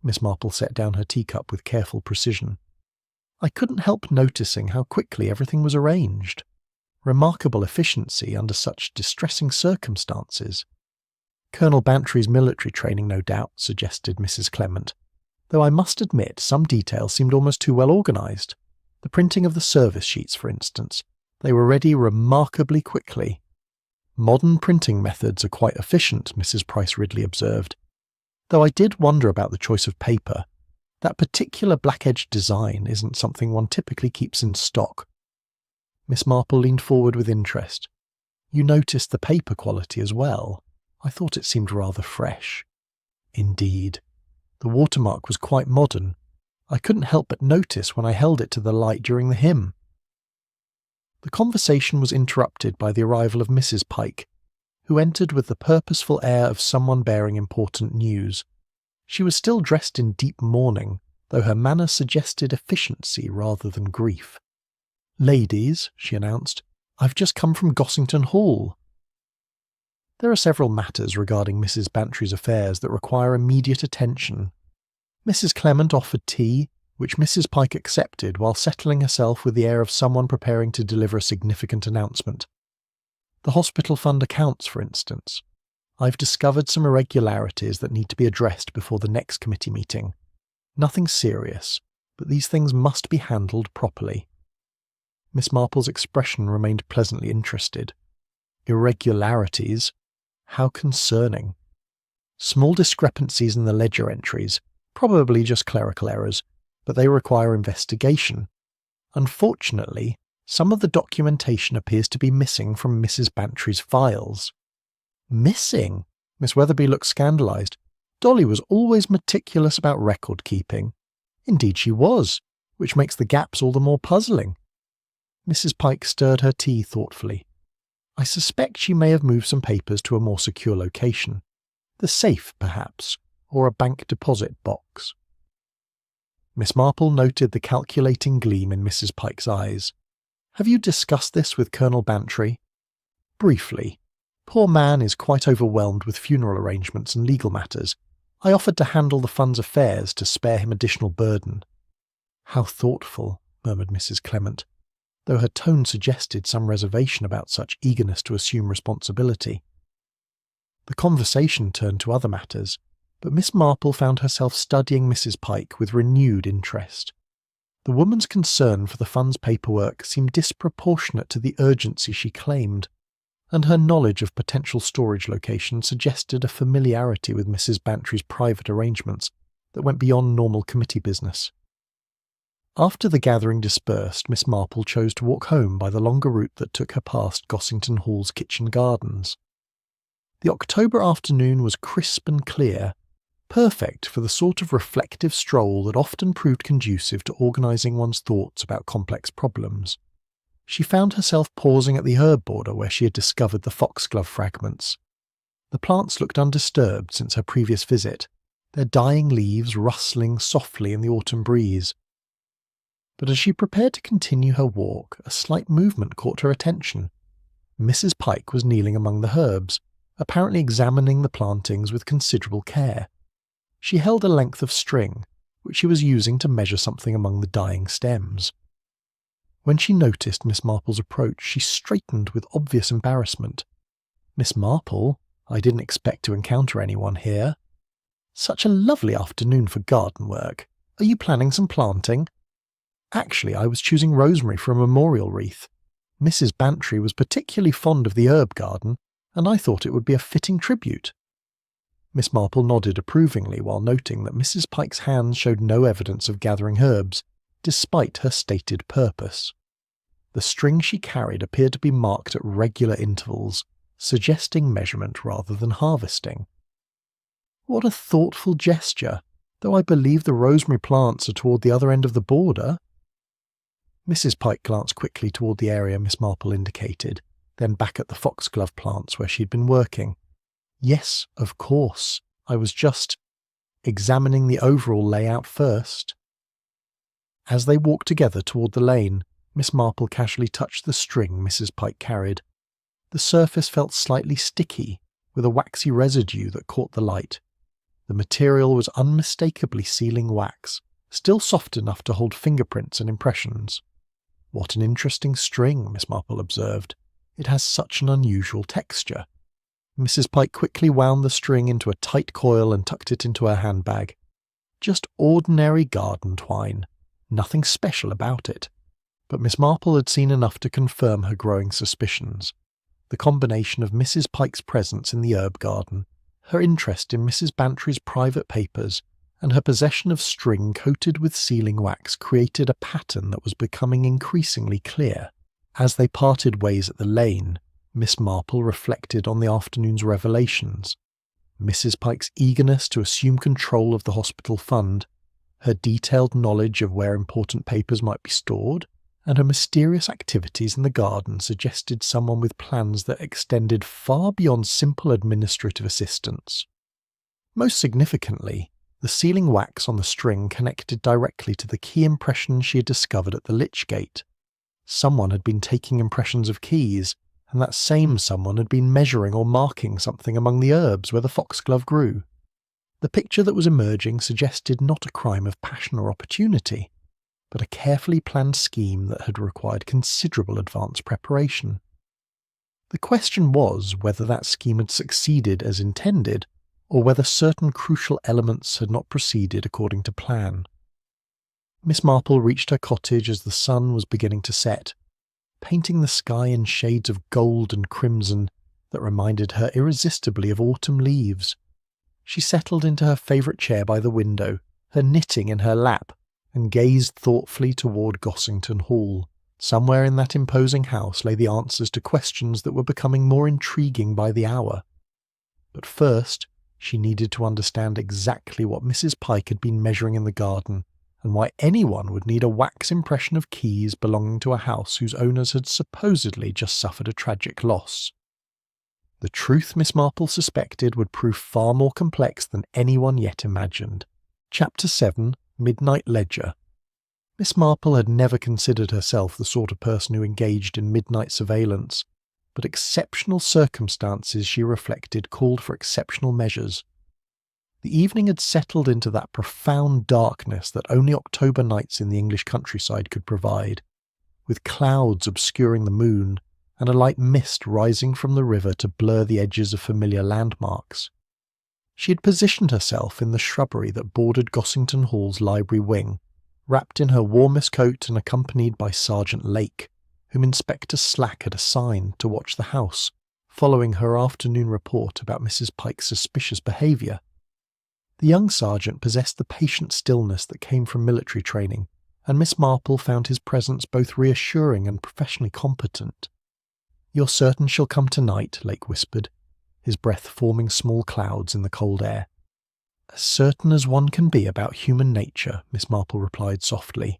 Miss Marple set down her teacup with careful precision. "I couldn't help noticing how quickly everything was arranged. Remarkable efficiency under such distressing circumstances." "Colonel Bantry's military training, no doubt," suggested Mrs. Clement, "though I must admit some details seemed almost too well organised. The printing of the service sheets, for instance. They were ready remarkably quickly." "Modern printing methods are quite efficient," Mrs. Price Ridley observed, "though I did wonder about the choice of paper. That particular black-edged design isn't something one typically keeps in stock." Miss Marple leaned forward with interest. "You noticed the paper quality as well? I thought it seemed rather fresh." "Indeed. The watermark was quite modern. I couldn't help but notice when I held it to the light during the hymn." The conversation was interrupted by the arrival of Mrs. Pike, who entered with the purposeful air of someone bearing important news. She was still dressed in deep mourning, though her manner suggested efficiency rather than grief. "Ladies," she announced, "I've just come from Gossington Hall." There are several matters regarding Mrs. Bantry's affairs that require immediate attention. Mrs. Clement offered tea, which Mrs. Pike accepted while settling herself with the air of someone preparing to deliver a significant announcement. "The hospital fund accounts, for instance. I've discovered some irregularities that need to be addressed before the next committee meeting. Nothing serious, but these things must be handled properly." Miss Marple's expression remained pleasantly interested. "Irregularities? How concerning." "Small discrepancies in the ledger entries, probably just clerical errors, but they require investigation. Unfortunately, some of the documentation appears to be missing from Mrs. Bantry's files." "Missing?" Miss Weatherby looked scandalised. "Dolly was always meticulous about record-keeping." "Indeed she was, which makes the gaps all the more puzzling." Mrs. Pike stirred her tea thoughtfully. "I suspect she may have moved some papers to a more secure location. The safe, perhaps, or a bank deposit box." Miss Marple noted the calculating gleam in Mrs. Pike's eyes. "Have you discussed this with Colonel Bantry?" "Briefly. Poor man is quite overwhelmed with funeral arrangements and legal matters. I offered to handle the fund's affairs to spare him additional burden." "How thoughtful," murmured Mrs. Clement, though her tone suggested some reservation about such eagerness to assume responsibility. The conversation turned to other matters, but Miss Marple found herself studying Mrs. Pike with renewed interest. The woman's concern for the fund's paperwork seemed disproportionate to the urgency she claimed, and her knowledge of potential storage locations suggested a familiarity with Mrs. Bantry's private arrangements that went beyond normal committee business. After the gathering dispersed, Miss Marple chose to walk home by the longer route that took her past Gossington Hall's kitchen gardens. The October afternoon was crisp and clear, perfect for the sort of reflective stroll that often proved conducive to organising one's thoughts about complex problems. She found herself pausing at the herb border where she had discovered the foxglove fragments. The plants looked undisturbed since her previous visit, their dying leaves rustling softly in the autumn breeze. But as she prepared to continue her walk, a slight movement caught her attention. Mrs. Pike was kneeling among the herbs, apparently examining the plantings with considerable care. She held a length of string, which she was using to measure something among the dying stems. When she noticed Miss Marple's approach, she straightened with obvious embarrassment. "Miss Marple, I didn't expect to encounter anyone here." Such a lovely afternoon for garden work. Are you planning some planting? Actually, I was choosing rosemary for a memorial wreath. Mrs. Bantry was particularly fond of the herb garden, and I thought it would be a fitting tribute. Miss Marple nodded approvingly while noting that Mrs. Pike's hands showed no evidence of gathering herbs, despite her stated purpose. The string she carried appeared to be marked at regular intervals, suggesting measurement rather than harvesting. What a thoughtful gesture, though I believe the rosemary plants are toward the other end of the border. Mrs. Pike glanced quickly toward the area Miss Marple indicated, then back at the foxglove plants where she'd been working. Yes, of course. I was just examining the overall layout first. As they walked together toward the lane, Miss Marple casually touched the string Mrs. Pike carried. The surface felt slightly sticky, with a waxy residue that caught the light. The material was unmistakably sealing wax, still soft enough to hold fingerprints and impressions. What an interesting string, Miss Marple observed. It has such an unusual texture. Mrs. Pike quickly wound the string into a tight coil and tucked it into her handbag. Just ordinary garden twine. Nothing special about it. But Miss Marple had seen enough to confirm her growing suspicions. The combination of Mrs. Pike's presence in the herb garden, her interest in Mrs. Bantry's private papers, and her possession of string coated with sealing wax created a pattern that was becoming increasingly clear. As they parted ways at the lane, Miss Marple reflected on the afternoon's revelations. Mrs. Pike's eagerness to assume control of the hospital fund, her detailed knowledge of where important papers might be stored, and her mysterious activities in the garden suggested someone with plans that extended far beyond simple administrative assistance. Most significantly, the sealing wax on the string connected directly to the key impression she had discovered at the lich gate. Someone had been taking impressions of keys, and that same someone had been measuring or marking something among the herbs where the foxglove grew. The picture that was emerging suggested not a crime of passion or opportunity, but a carefully planned scheme that had required considerable advance preparation. The question was whether that scheme had succeeded as intended, or whether certain crucial elements had not proceeded according to plan. Miss Marple reached her cottage as the sun was beginning to set, painting the sky in shades of gold and crimson that reminded her irresistibly of autumn leaves. She settled into her favourite chair by the window, her knitting in her lap, and gazed thoughtfully toward Gossington Hall. Somewhere in that imposing house lay the answers to questions that were becoming more intriguing by the hour. But first, she needed to understand exactly what Mrs. Pike had been measuring in the garden, and why anyone would need a wax impression of keys belonging to a house whose owners had supposedly just suffered a tragic loss. The truth Miss Marple suspected would prove far more complex than anyone yet imagined. Chapter 7, Midnight Ledger. Miss Marple had never considered herself the sort of person who engaged in midnight surveillance, but exceptional circumstances, she reflected, called for exceptional measures. The evening had settled into that profound darkness that only October nights in the English countryside could provide, with clouds obscuring the moon and a light mist rising from the river to blur the edges of familiar landmarks. She had positioned herself in the shrubbery that bordered Gossington Hall's library wing, wrapped in her warmest coat and accompanied by Sergeant Lake, whom Inspector Slack had assigned to watch the house, following her afternoon report about Mrs. Pike's suspicious behaviour. The young sergeant possessed the patient stillness that came from military training, and Miss Marple found his presence both reassuring and professionally competent. "You're certain she'll come tonight?" Lake whispered, his breath forming small clouds in the cold air. "As certain as one can be about human nature," Miss Marple replied softly.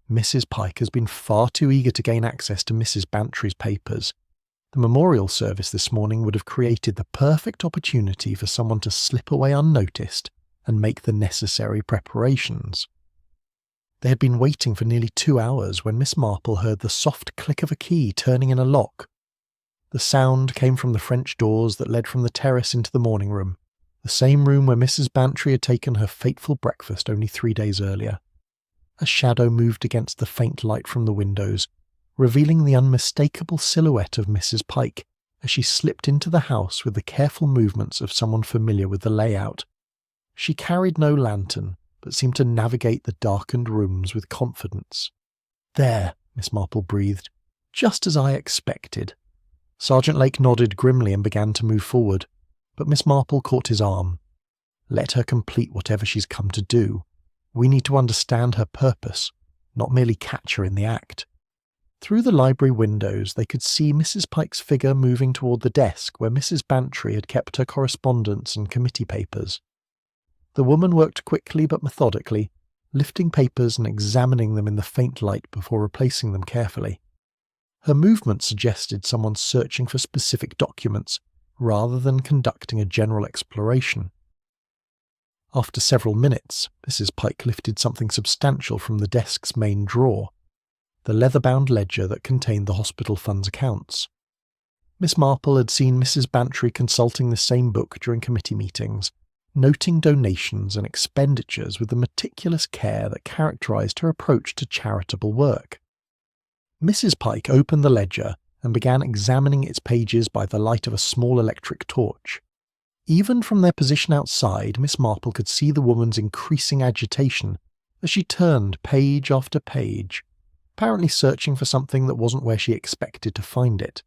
"Mrs. Pike has been far too eager to gain access to Mrs. Bantry's papers. The memorial service this morning would have created the perfect opportunity for someone to slip away unnoticed and make the necessary preparations." They had been waiting for nearly 2 hours when Miss Marple heard the soft click of a key turning in a lock. The sound came from the French doors that led from the terrace into the morning room, the same room where Mrs. Bantry had taken her fateful breakfast only 3 days earlier. A shadow moved against the faint light from the windows, revealing the unmistakable silhouette of Mrs. Pike as she slipped into the house with the careful movements of someone familiar with the layout. She carried no lantern, but seemed to navigate the darkened rooms with confidence. "There," Miss Marple breathed. "Just as I expected." Sergeant Lake nodded grimly and began to move forward, but Miss Marple caught his arm. "Let her complete whatever she's come to do. We need to understand her purpose, not merely catch her in the act." Through the library windows they could see Mrs. Pike's figure moving toward the desk where Mrs. Bantry had kept her correspondence and committee papers. The woman worked quickly but methodically, lifting papers and examining them in the faint light before replacing them carefully. Her movement suggested someone searching for specific documents, rather than conducting a general exploration. After several minutes, Mrs. Pike lifted something substantial from the desk's main drawer, the leather-bound ledger that contained the hospital fund's accounts. Miss Marple had seen Mrs. Bantry consulting the same book during committee meetings, noting donations and expenditures with the meticulous care that characterized her approach to charitable work. Mrs. Pike opened the ledger and began examining its pages by the light of a small electric torch. Even from their position outside, Miss Marple could see the woman's increasing agitation as she turned page after page, apparently searching for something that wasn't where she expected to find it.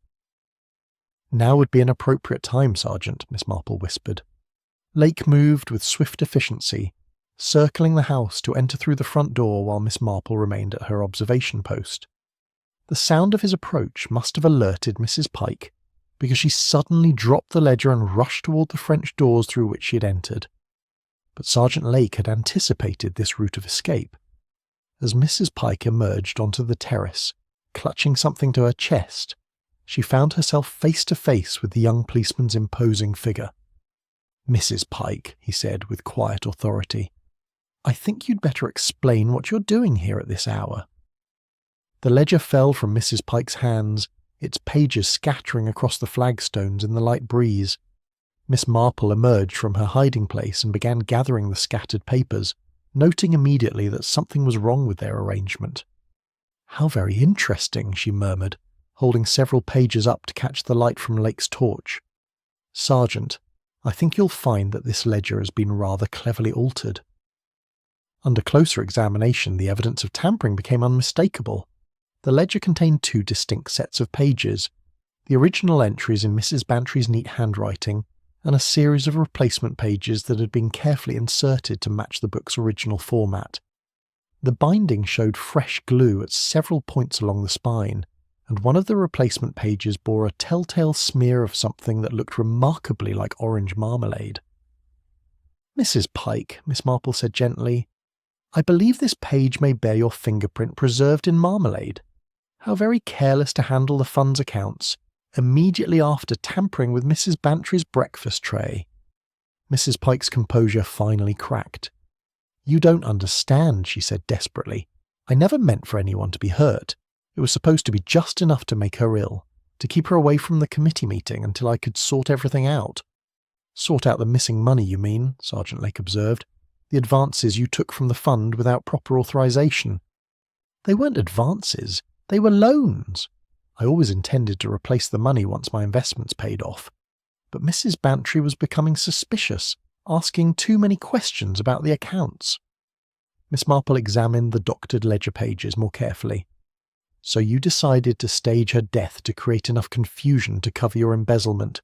"Now would be an appropriate time, Sergeant," Miss Marple whispered. Lake moved with swift efficiency, circling the house to enter through the front door while Miss Marple remained at her observation post. The sound of his approach must have alerted Mrs. Pike, because she suddenly dropped the ledger and rushed toward the French doors through which she had entered. But Sergeant Lake had anticipated this route of escape. As Mrs. Pike emerged onto the terrace, clutching something to her chest, she found herself face to face with the young policeman's imposing figure. "Mrs. Pike," he said with quiet authority, "I think you'd better explain what you're doing here at this hour." The ledger fell from Mrs. Pike's hands, its pages scattering across the flagstones in the light breeze. Miss Marple emerged from her hiding place and began gathering the scattered papers, noting immediately that something was wrong with their arrangement. "How very interesting," she murmured, holding several pages up to catch the light from Lake's torch. "Sergeant, I think you'll find that this ledger has been rather cleverly altered." Under closer examination, the evidence of tampering became unmistakable. The ledger contained two distinct sets of pages, the original entries in Mrs. Bantry's neat handwriting, and a series of replacement pages that had been carefully inserted to match the book's original format. The binding showed fresh glue at several points along the spine, and one of the replacement pages bore a telltale smear of something that looked remarkably like orange marmalade. "Mrs. Pike," Miss Marple said gently, "I believe this page may bear your fingerprint preserved in marmalade. How very careless to handle the fund's accounts immediately after tampering with Mrs. Bantry's breakfast tray." Mrs. Pike's composure finally cracked. "You don't understand," she said desperately. "I never meant for anyone to be hurt. It was supposed to be just enough to make her ill, to keep her away from the committee meeting until I could sort everything out." "Sort out the missing money, you mean," Sergeant Lake observed. "The advances you took from the fund without proper authorization." "They weren't advances. They were loans. I always intended to replace the money once my investments paid off. But Mrs. Bantry was becoming suspicious, asking too many questions about the accounts." Miss Marple examined the doctored ledger pages more carefully. "So you decided to stage her death to create enough confusion to cover your embezzlement.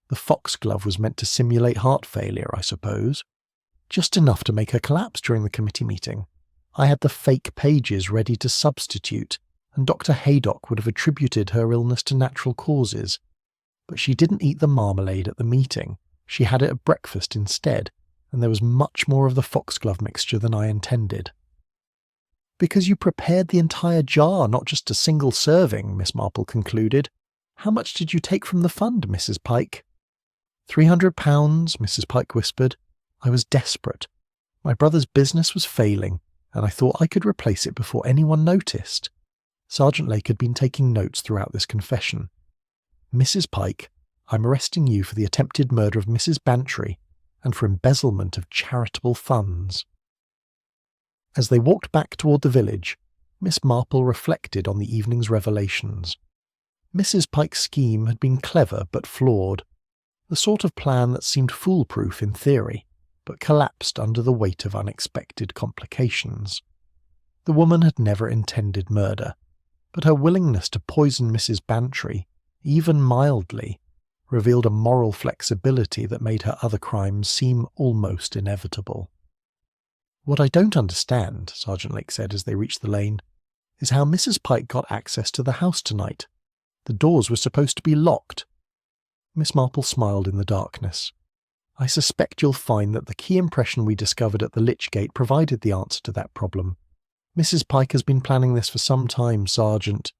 The foxglove was meant to simulate heart failure, I suppose. Just enough to make her collapse during the committee meeting. I had the fake pages ready to substitute, and Dr. Haydock would have attributed her illness to natural causes. But she didn't eat the marmalade at the meeting. She had it at breakfast instead, and there was much more of the foxglove mixture than I intended." "Because you prepared the entire jar, not just a single serving," Miss Marple concluded. "How much did you take from the fund, Mrs. Pike?" £300, Mrs. Pike whispered. "I was desperate. My brother's business was failing, and I thought I could replace it before anyone noticed." Sergeant Lake had been taking notes throughout this confession. "Mrs. Pike, I'm arresting you for the attempted murder of Mrs. Bantry and for embezzlement of charitable funds." As they walked back toward the village, Miss Marple reflected on the evening's revelations. Mrs. Pike's scheme had been clever but flawed, the sort of plan that seemed foolproof in theory, but collapsed under the weight of unexpected complications. The woman had never intended murder, but her willingness to poison Mrs. Bantry, even mildly, revealed a moral flexibility that made her other crimes seem almost inevitable. "What I don't understand," Sergeant Lake said as they reached the lane, "is how Mrs. Pike got access to the house tonight. The doors were supposed to be locked." Miss Marple smiled in the darkness. "I suspect you'll find that the key impression we discovered at the Lich Gate provided the answer to that problem. Mrs. Pike has been planning this for some time, Sergeant.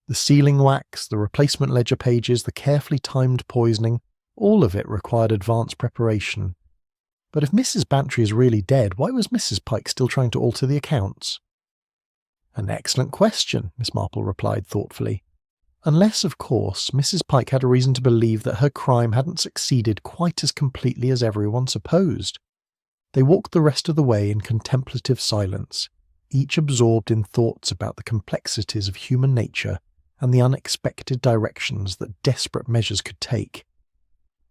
The sealing wax, the replacement ledger pages, the carefully timed poisoning, all of it required advanced preparation. But if Mrs. Bantry is really dead, why was Mrs. Pike still trying to alter the accounts?" "An excellent question," Miss Marple replied thoughtfully. "Unless, of course, Mrs. Pike had a reason to believe that her crime hadn't succeeded quite as completely as everyone supposed." They walked the rest of the way in contemplative silence, each absorbed in thoughts about the complexities of human nature and the unexpected directions that desperate measures could take.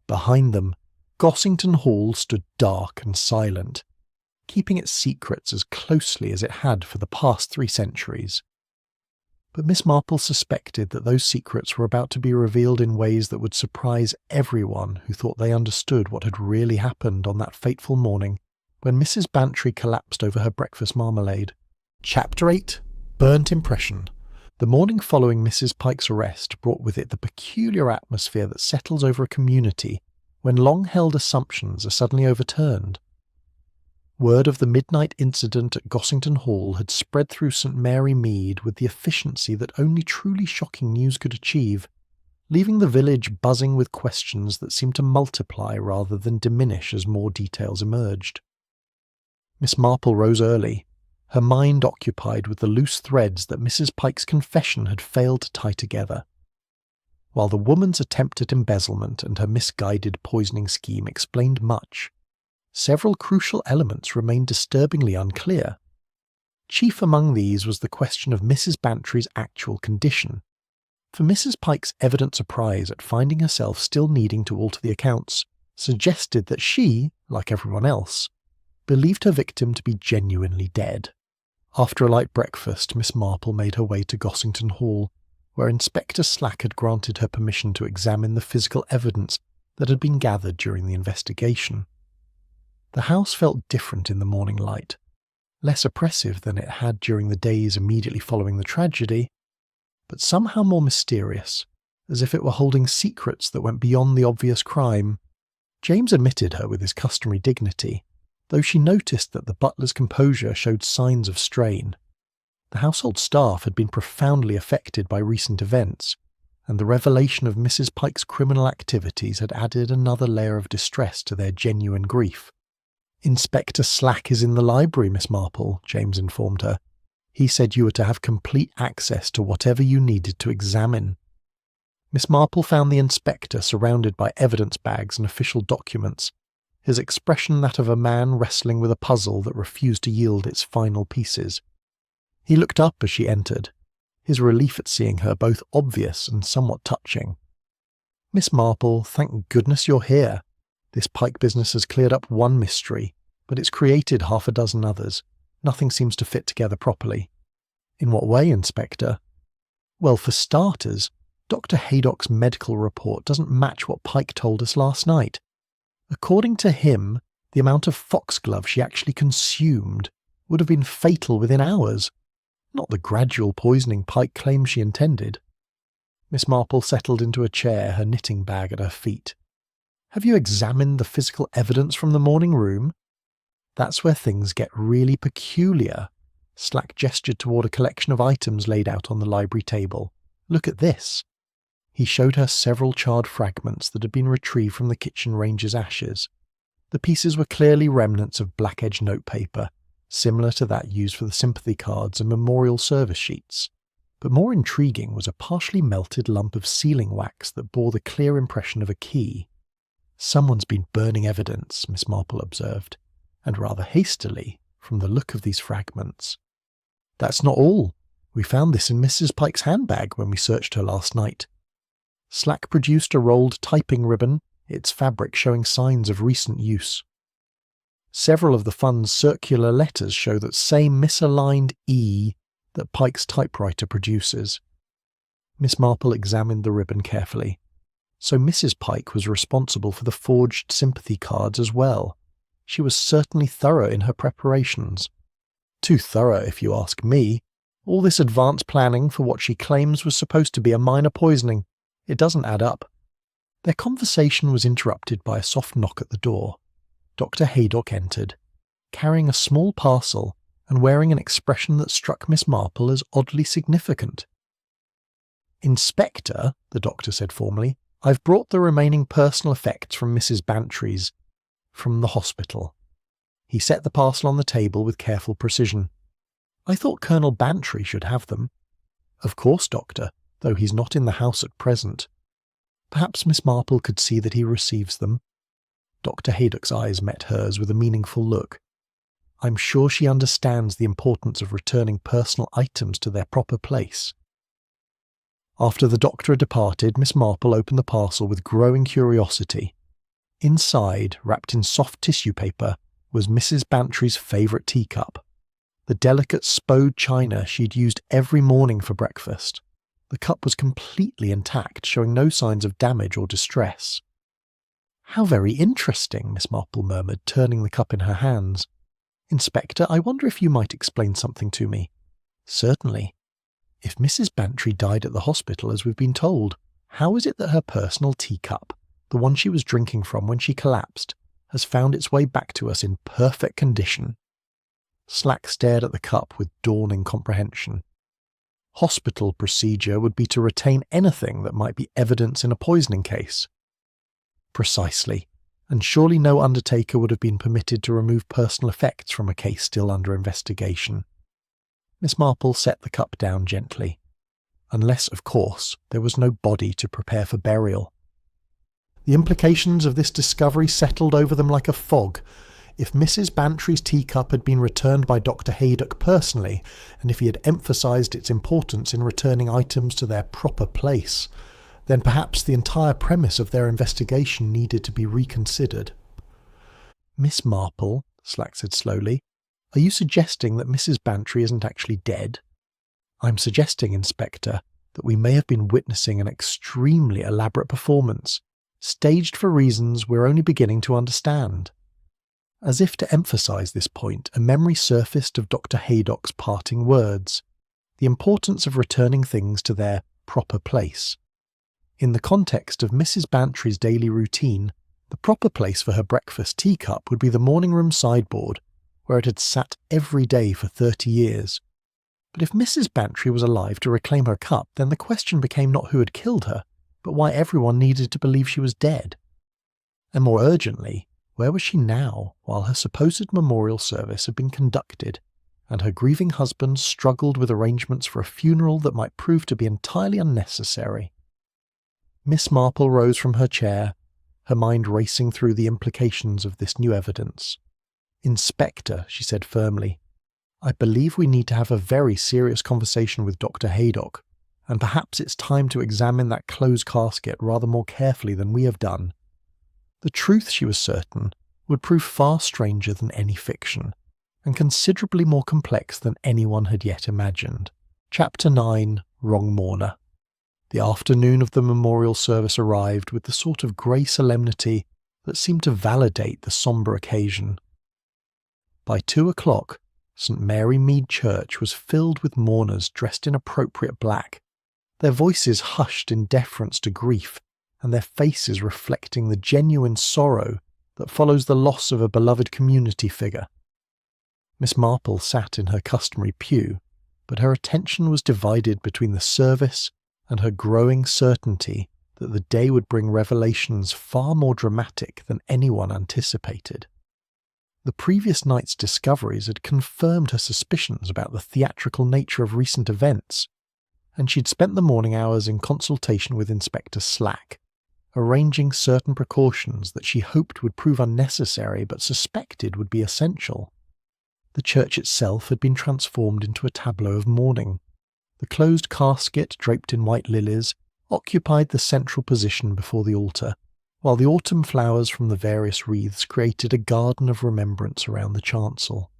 Behind them, Gossington Hall stood dark and silent, keeping its secrets as closely as it had for the past 3 centuries. But Miss Marple suspected that those secrets were about to be revealed in ways that would surprise everyone who thought they understood what had really happened on that fateful morning when Mrs. Bantry collapsed over her breakfast marmalade. Chapter 8. Burnt Impression. The morning following Mrs. Pike's arrest brought with it the peculiar atmosphere that settles over a community when long-held assumptions are suddenly overturned. Word of the midnight incident at Gossington Hall had spread through St. Mary Mead with the efficiency that only truly shocking news could achieve, leaving the village buzzing with questions that seemed to multiply rather than diminish as more details emerged. Miss Marple rose early, her mind occupied with the loose threads that Mrs. Pike's confession had failed to tie together. While the woman's attempt at embezzlement and her misguided poisoning scheme explained much, several crucial elements remained disturbingly unclear. Chief among these was the question of Mrs. Bantry's actual condition. For Mrs. Pike's evident surprise at finding herself still needing to alter the accounts suggested that she, like everyone else, believed her victim to be genuinely dead. After a light breakfast, Miss Marple made her way to Gossington Hall, where Inspector Slack had granted her permission to examine the physical evidence that had been gathered during the investigation. The house felt different in the morning light, less oppressive than it had during the days immediately following the tragedy, but somehow more mysterious, as if it were holding secrets that went beyond the obvious crime. James admitted her with his customary dignity, though she noticed that the butler's composure showed signs of strain. The household staff had been profoundly affected by recent events, and the revelation of Mrs. Pike's criminal activities had added another layer of distress to their genuine grief. "Inspector Slack is in the library, Miss Marple," James informed her. "He said you were to have complete access to whatever you needed to examine." Miss Marple found the inspector surrounded by evidence bags and official documents, his expression that of a man wrestling with a puzzle that refused to yield its final pieces. He looked up as she entered, his relief at seeing her both obvious and somewhat touching. "Miss Marple, thank goodness you're here. This Pike business has cleared up one mystery, but it's created half a dozen others. Nothing seems to fit together properly." "In what way, Inspector?" "Well, for starters, Dr. Haydock's medical report doesn't match what Pike told us last night. According to him, the amount of foxglove she actually consumed would have been fatal within hours, not the gradual poisoning Pike claims she intended." Miss Marple settled into a chair, her knitting bag at her feet. "Have you examined the physical evidence from the morning room?" "That's where things get really peculiar." Slack gestured toward a collection of items laid out on the library table. "Look at this." He showed her several charred fragments that had been retrieved from the kitchen range's ashes. The pieces were clearly remnants of black-edged notepaper, similar to that used for the sympathy cards and memorial service sheets. But more intriguing was a partially melted lump of sealing wax that bore the clear impression of a key. "Someone's been burning evidence," Miss Marple observed, and rather hastily, from the look of these fragments. "That's not all. We found this in Mrs. Pike's handbag when we searched her last night." Slack produced a rolled typing ribbon, its fabric showing signs of recent use. Several of the fund's circular letters show that same misaligned E that Pike's typewriter produces. Miss Marple examined the ribbon carefully. So Mrs. Pike was responsible for the forged sympathy cards as well. She was certainly thorough in her preparations. Too thorough, if you ask me. All this advanced planning for what she claims was supposed to be a minor poisoning. It doesn't add up. Their conversation was interrupted by a soft knock at the door. Dr. Haydock entered, carrying a small parcel and wearing an expression that struck Miss Marple as oddly significant. "Inspector," the doctor said formally, "I've brought the remaining personal effects from Mrs. Bantry's from the hospital." He set the parcel on the table with careful precision. "I thought Colonel Bantry should have them." "Of course, doctor, though he's not in the house at present." "Perhaps Miss Marple could see that he receives them." Dr. Haydock's eyes met hers with a meaningful look. "I'm sure she understands the importance of returning personal items to their proper place." After the doctor had departed, Miss Marple opened the parcel with growing curiosity. Inside, wrapped in soft tissue paper, was Mrs. Bantry's favourite teacup, the delicate spode china she'd used every morning for breakfast. The cup was completely intact, showing no signs of damage or distress. "How very interesting," Miss Marple murmured, turning the cup in her hands. "Inspector, I wonder if you might explain something to me." "Certainly. If Mrs. Bantry died at the hospital, as we've been told, how is it that her personal teacup, the one she was drinking from when she collapsed, has found its way back to us in perfect condition?" Slack stared at the cup with dawning comprehension. Hospital procedure would be to retain anything that might be evidence in a poisoning case. Precisely, and surely no undertaker would have been permitted to remove personal effects from a case still under investigation. Miss Marple set the cup down gently. Unless, of course, there was no body to prepare for burial. The implications of this discovery settled over them like a fog. If Mrs. Bantry's teacup had been returned by Dr. Haydock personally, and if he had emphasised its importance in returning items to their proper place, then perhaps the entire premise of their investigation needed to be reconsidered. "Miss Marple," Slack said slowly, "are you suggesting that Mrs. Bantry isn't actually dead?" "I'm suggesting, Inspector, that we may have been witnessing an extremely elaborate performance, staged for reasons we're only beginning to understand." As if to emphasise this point, a memory surfaced of Dr. Haydock's parting words, the importance of returning things to their proper place. In the context of Mrs. Bantry's daily routine, the proper place for her breakfast teacup would be the morning room sideboard, where it had sat every day for 30 years. But if Mrs. Bantry was alive to reclaim her cup, then the question became not who had killed her, but why everyone needed to believe she was dead. And more urgently, where was she now, while her supposed memorial service had been conducted, and her grieving husband struggled with arrangements for a funeral that might prove to be entirely unnecessary? Miss Marple rose from her chair, her mind racing through the implications of this new evidence. "Inspector," she said firmly, "I believe we need to have a very serious conversation with Dr. Haydock, and perhaps it's time to examine that closed casket rather more carefully than we have done. The truth, she was certain, would prove far stranger than any fiction, and considerably more complex than anyone had yet imagined." Chapter 9, Wrong Mourner. The afternoon of the memorial service arrived with the sort of grey solemnity that seemed to validate the sombre occasion. By 2 o'clock, St. Mary Mead Church was filled with mourners dressed in appropriate black, their voices hushed in deference to grief, and their faces reflecting the genuine sorrow that follows the loss of a beloved community figure. Miss Marple sat in her customary pew, but her attention was divided between the service and her growing certainty that the day would bring revelations far more dramatic than anyone anticipated. The previous night's discoveries had confirmed her suspicions about the theatrical nature of recent events, and she'd spent the morning hours in consultation with Inspector Slack, arranging certain precautions that she hoped would prove unnecessary but suspected would be essential. The church itself had been transformed into a tableau of mourning. The closed casket, draped in white lilies, occupied the central position before the altar, while the autumn flowers from the various wreaths created a garden of remembrance around the chancel.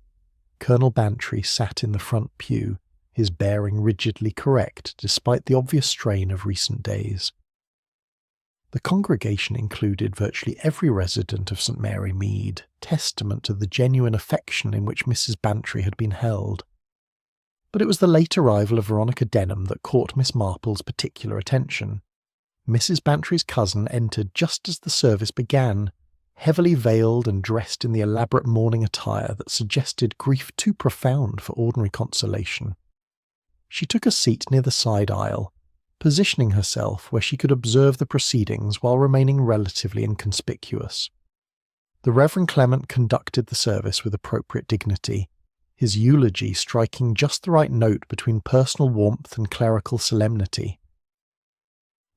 Colonel Bantry sat in the front pew, his bearing rigidly correct despite the obvious strain of recent days. The congregation included virtually every resident of St Mary Mead, testament to the genuine affection in which Mrs Bantry had been held. But it was the late arrival of Veronica Denham that caught Miss Marple's particular attention. Mrs Bantry's cousin entered just as the service began, heavily veiled and dressed in the elaborate mourning attire that suggested grief too profound for ordinary consolation. She took a seat near the side aisle, positioning herself where she could observe the proceedings while remaining relatively inconspicuous. The Reverend Clement conducted the service with appropriate dignity, his eulogy striking just the right note between personal warmth and clerical solemnity.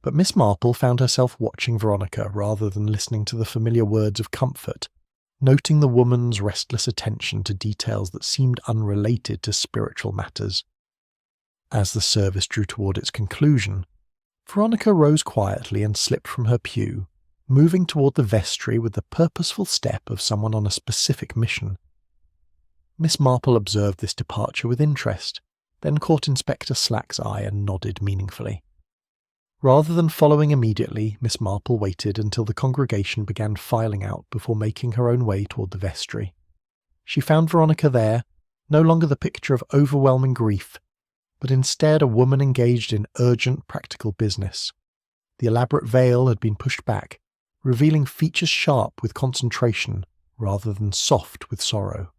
But Miss Marple found herself watching Veronica rather than listening to the familiar words of comfort, noting the woman's restless attention to details that seemed unrelated to spiritual matters. As the service drew toward its conclusion, Veronica rose quietly and slipped from her pew, moving toward the vestry with the purposeful step of someone on a specific mission. Miss Marple observed this departure with interest, then caught Inspector Slack's eye and nodded meaningfully. Rather than following immediately, Miss Marple waited until the congregation began filing out before making her own way toward the vestry. She found Veronica there, no longer the picture of overwhelming grief, but instead a woman engaged in urgent practical business. The elaborate veil had been pushed back, revealing features sharp with concentration rather than soft with sorrow.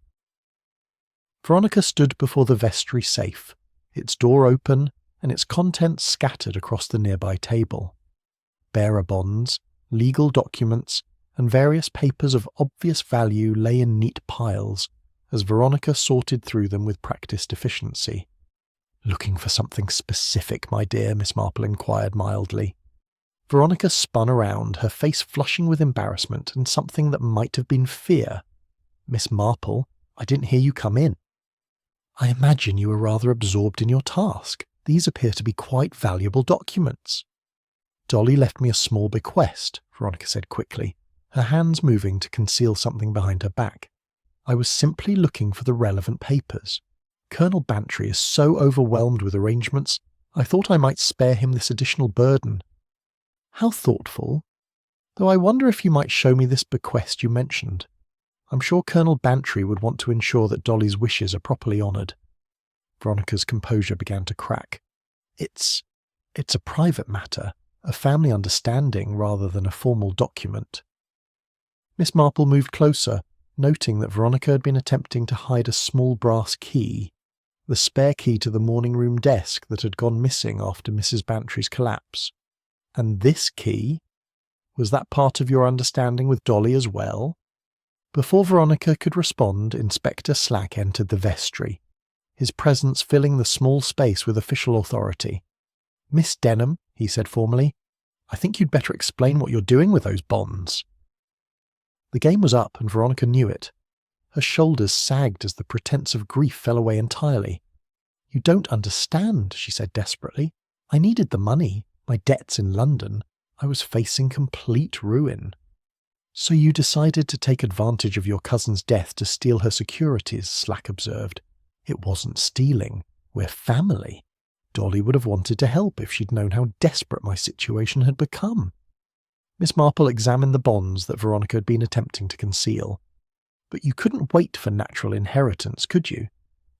Veronica stood before the vestry safe, its door open and its contents scattered across the nearby table. Bearer bonds, legal documents, and various papers of obvious value lay in neat piles as Veronica sorted through them with practiced efficiency. "Looking for something specific, my dear?" Miss Marple inquired mildly. Veronica spun around, her face flushing with embarrassment and something that might have been fear. "Miss Marple, I didn't hear you come in." "I imagine you were rather absorbed in your task. These appear to be quite valuable documents." "Dolly left me a small bequest," Veronica said quickly, her hands moving to conceal something behind her back. "I was simply looking for the relevant papers. Colonel Bantry is so overwhelmed with arrangements, I thought I might spare him this additional burden." "How thoughtful. Though I wonder if you might show me this bequest you mentioned. I'm sure Colonel Bantry would want to ensure that Dolly's wishes are properly honoured." Veronica's composure began to crack. It's a private matter, a family understanding rather than a formal document." Miss Marple moved closer, noting that Veronica had been attempting to hide a small brass key, the spare key to the morning room desk that had gone missing after Mrs. Bantry's collapse. "And this key? Was that part of your understanding with Dolly as well?" Before Veronica could respond, Inspector Slack entered the vestry, his presence filling the small space with official authority. "Miss Denham," he said formally, "I think you'd better explain what you're doing with those bonds." The game was up, and Veronica knew it. Her shoulders sagged as the pretense of grief fell away entirely. "You don't understand," she said desperately. "I needed the money, my debts in London. I was facing complete ruin." "So you decided to take advantage of your cousin's death to steal her securities," Slack observed. "It wasn't stealing. We're family. Dolly would have wanted to help if she'd known how desperate my situation had become." Miss Marple examined the bonds that Veronica had been attempting to conceal. "But you couldn't wait for natural inheritance, could you?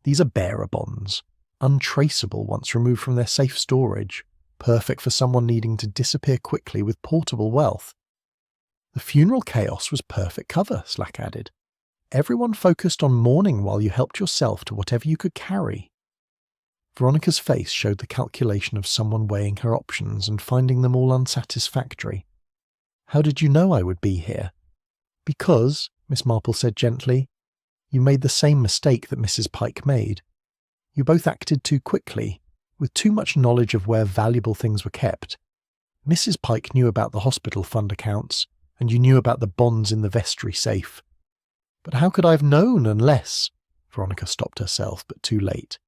These are bearer bonds, untraceable once removed from their safe storage, perfect for someone needing to disappear quickly with portable wealth." "The funeral chaos was perfect cover," Slack added. "Everyone focused on mourning while you helped yourself to whatever you could carry." Veronica's face showed the calculation of someone weighing her options and finding them all unsatisfactory. "How did you know I would be here?" "Because," Miss Marple said gently, "you made the same mistake that Mrs. Pike made. You both acted too quickly, with too much knowledge of where valuable things were kept. Mrs. Pike knew about the hospital fund accounts, and you knew about the bonds in the vestry safe. But how could I have known unless—" Veronica stopped herself, but too late.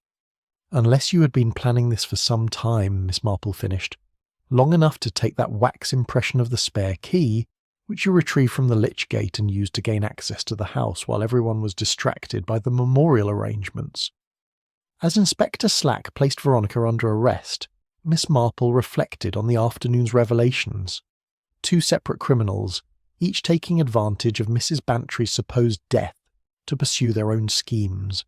"Unless you had been planning this for some time," Miss Marple finished. "Long enough to take that wax impression of the spare key which you retrieved from the lich gate and used to gain access to the house while everyone was distracted by the memorial arrangements. As Inspector Slack placed Veronica under arrest, Miss Marple reflected on the afternoon's revelations. 2 separate criminals, each taking advantage of Mrs. Bantry's supposed death to pursue their own schemes.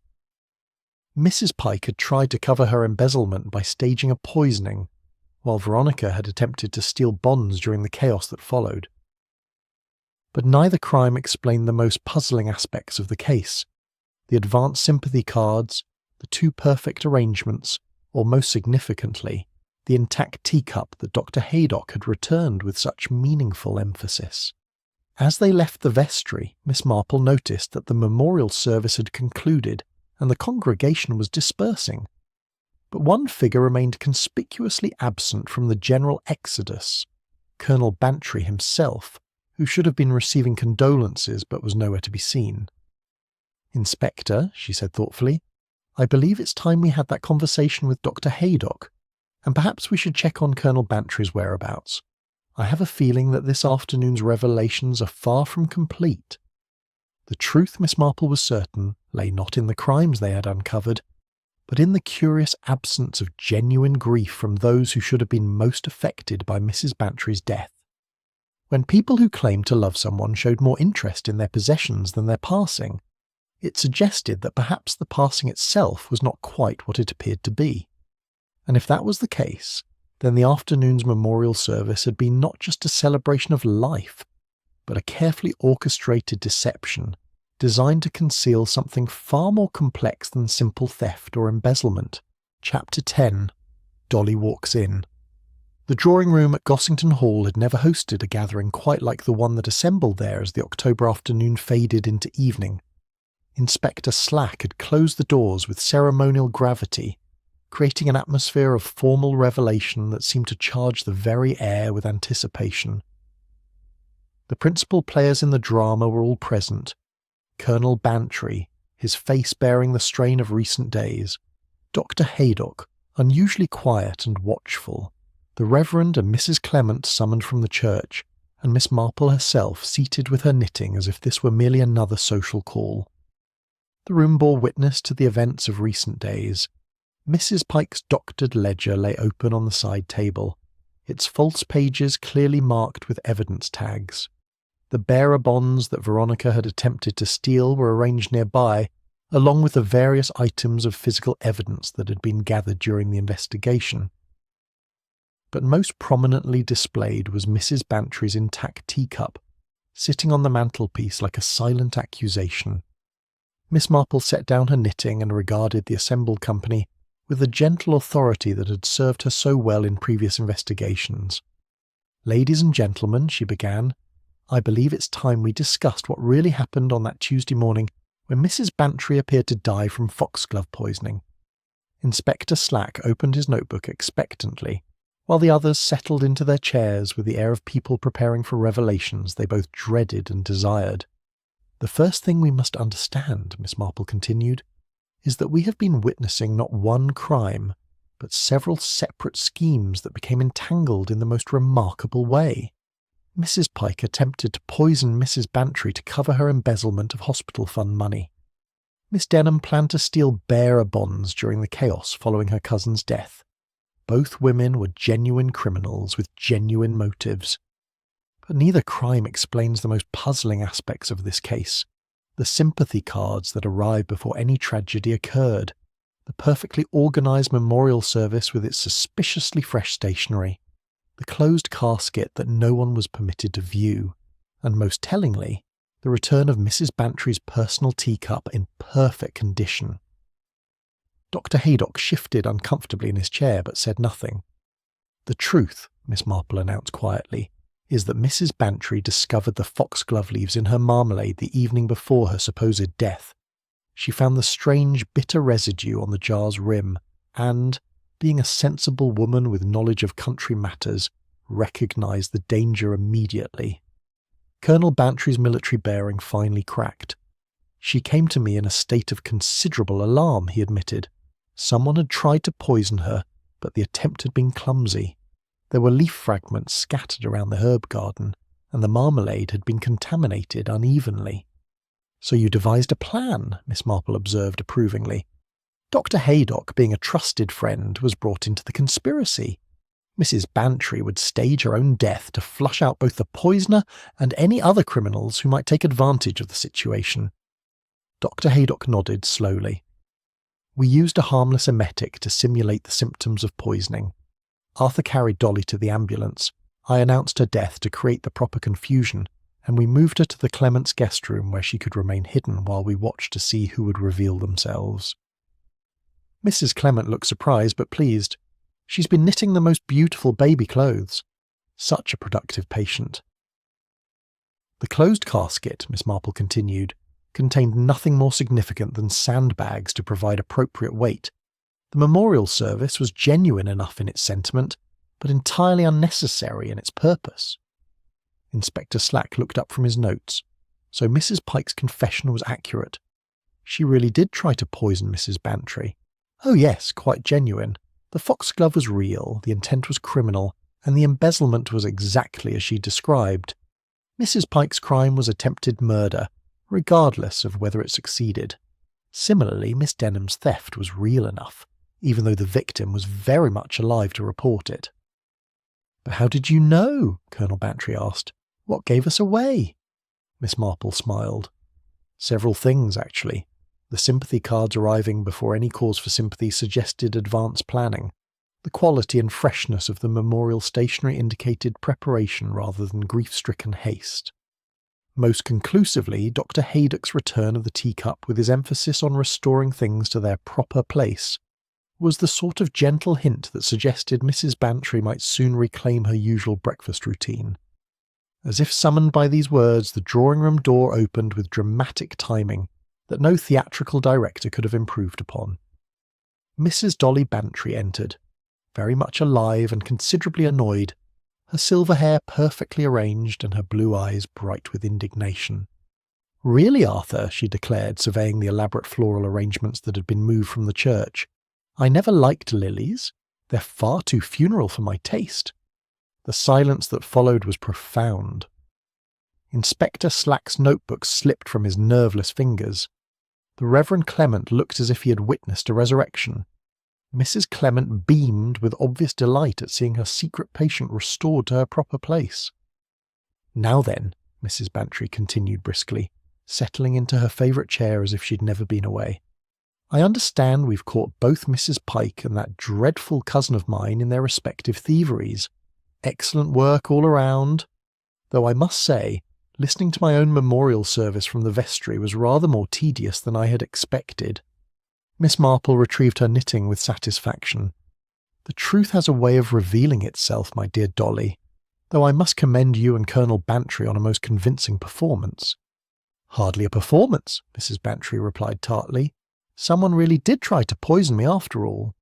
Mrs. Pike had tried to cover her embezzlement by staging a poisoning, while Veronica had attempted to steal bonds during the chaos that followed. But neither crime explained the most puzzling aspects of the case: the advanced sympathy cards, the 2 perfect arrangements, or most significantly, the intact teacup that Dr. Haydock had returned with such meaningful emphasis. As they left the vestry, Miss Marple noticed that the memorial service had concluded and the congregation was dispersing. But one figure remained conspicuously absent from the general exodus: Colonel Bantry himself, who should have been receiving condolences but was nowhere to be seen. "Inspector," she said thoughtfully, "I believe it's time we had that conversation with Dr. Haydock, and perhaps we should check on Colonel Bantry's whereabouts. I have a feeling that this afternoon's revelations are far from complete." The truth, Miss Marple was certain, lay not in the crimes they had uncovered, but in the curious absence of genuine grief from those who should have been most affected by Mrs. Bantry's death. When people who claimed to love someone showed more interest in their possessions than their passing, it suggested that perhaps the passing itself was not quite what it appeared to be. And if that was the case, then the afternoon's memorial service had been not just a celebration of life, but a carefully orchestrated deception designed to conceal something far more complex than simple theft or embezzlement. Chapter 10. Dolly Walks In. The drawing room at Gossington Hall had never hosted a gathering quite like the one that assembled there as the October afternoon faded into evening. Inspector Slack had closed the doors with ceremonial gravity, creating an atmosphere of formal revelation that seemed to charge the very air with anticipation. The principal players in the drama were all present: Colonel Bantry, his face bearing the strain of recent days; Dr. Haydock, unusually quiet and watchful; the Reverend and Mrs. Clement summoned from the church, and Miss Marple herself seated with her knitting as if this were merely another social call. The room bore witness to the events of recent days. Mrs. Pike's doctored ledger lay open on the side table, its false pages clearly marked with evidence tags. The bearer bonds that Veronica had attempted to steal were arranged nearby, along with the various items of physical evidence that had been gathered during the investigation. But most prominently displayed was Mrs. Bantry's intact teacup, sitting on the mantelpiece like a silent accusation. Miss Marple set down her knitting and regarded the assembled company with the gentle authority that had served her so well in previous investigations. "Ladies and gentlemen," she began, "I believe it's time we discussed what really happened on that Tuesday morning when Mrs. Bantry appeared to die from foxglove poisoning." Inspector Slack opened his notebook expectantly, while the others settled into their chairs with the air of people preparing for revelations they both dreaded and desired. "The first thing we must understand," Miss Marple continued, "is that we have been witnessing not one crime, but several separate schemes that became entangled in the most remarkable way. Mrs. Pike attempted to poison Mrs. Bantry to cover her embezzlement of hospital fund money. Miss Denham planned to steal bearer bonds during the chaos following her cousin's death. Both women were genuine criminals with genuine motives. But neither crime explains the most puzzling aspects of this case: the sympathy cards that arrived before any tragedy occurred, the perfectly organised memorial service with its suspiciously fresh stationery, the closed casket that no one was permitted to view, and most tellingly, the return of Mrs. Bantry's personal teacup in perfect condition. Dr. Haydock shifted uncomfortably in his chair but said nothing. "The truth," Miss Marple announced quietly, "is that Mrs. Bantry discovered the foxglove leaves in her marmalade the evening before her supposed death. She found the strange, bitter residue on the jar's rim and, being a sensible woman with knowledge of country matters, recognised the danger immediately. Colonel Bantry's military bearing finally cracked. She came to me in a state of considerable alarm," he admitted. "Someone had tried to poison her, but the attempt had been clumsy. There were leaf fragments scattered around the herb garden, and the marmalade had been contaminated unevenly. "So you devised a plan," Miss Marple observed approvingly. "Dr. Haydock, being a trusted friend, was brought into the conspiracy. Mrs. Bantry would stage her own death to flush out both the poisoner and any other criminals who might take advantage of the situation." Dr. Haydock nodded slowly. "We used a harmless emetic to simulate the symptoms of poisoning. Arthur carried Dolly to the ambulance. I announced her death to create the proper confusion, and we moved her to the Clements guest room where she could remain hidden while we watched to see who would reveal themselves." Mrs. Clement looked surprised but pleased. "She's been knitting the most beautiful baby clothes. Such a productive patient." The closed casket, Miss Marple continued, contained nothing more significant than sandbags to provide appropriate weight. The memorial service was genuine enough in its sentiment, but entirely unnecessary in its purpose. Inspector Slack looked up from his notes. So Mrs. Pike's confession was accurate. She really did try to poison Mrs. Bantry. Oh yes, quite genuine. The foxglove was real, the intent was criminal, and the embezzlement was exactly as she described. Mrs. Pike's crime was attempted murder, regardless of whether it succeeded. Similarly, Miss Denham's theft was real enough, even though the victim was very much alive to report it. "But how did you know?" Colonel Bantry asked. "What gave us away?" Miss Marple smiled. "Several things, actually. The sympathy cards arriving before any cause for sympathy suggested advanced planning. The quality and freshness of the memorial stationery indicated preparation rather than grief-stricken haste. Most conclusively, Dr. Haydock's return of the teacup with his emphasis on restoring things to their proper place was the sort of gentle hint that suggested Mrs. Bantry might soon reclaim her usual breakfast routine. As if summoned by these words, the drawing-room door opened with dramatic timing that no theatrical director could have improved upon. Mrs. Dolly Bantry entered, very much alive and considerably annoyed, her silver hair perfectly arranged and her blue eyes bright with indignation. "Really, Arthur," she declared, surveying the elaborate floral arrangements that had been moved from the church, "I never liked lilies. They're far too funeral for my taste." The silence that followed was profound. Inspector Slack's notebook slipped from his nerveless fingers. The Reverend Clement looked as if he had witnessed a resurrection. Mrs. Clement beamed with obvious delight at seeing her secret patient restored to her proper place. "Now then," Mrs. Bantry continued briskly, settling into her favourite chair as if she'd never been away. "I understand we've caught both Mrs. Pike and that dreadful cousin of mine in their respective thieveries. Excellent work all around. Though I must say, listening to my own memorial service from the vestry was rather more tedious than I had expected." Miss Marple retrieved her knitting with satisfaction. "The truth has a way of revealing itself, my dear Dolly, though I must commend you and Colonel Bantry on a most convincing performance." "Hardly a performance," Mrs. Bantry replied tartly. "Someone really did try to poison me after all.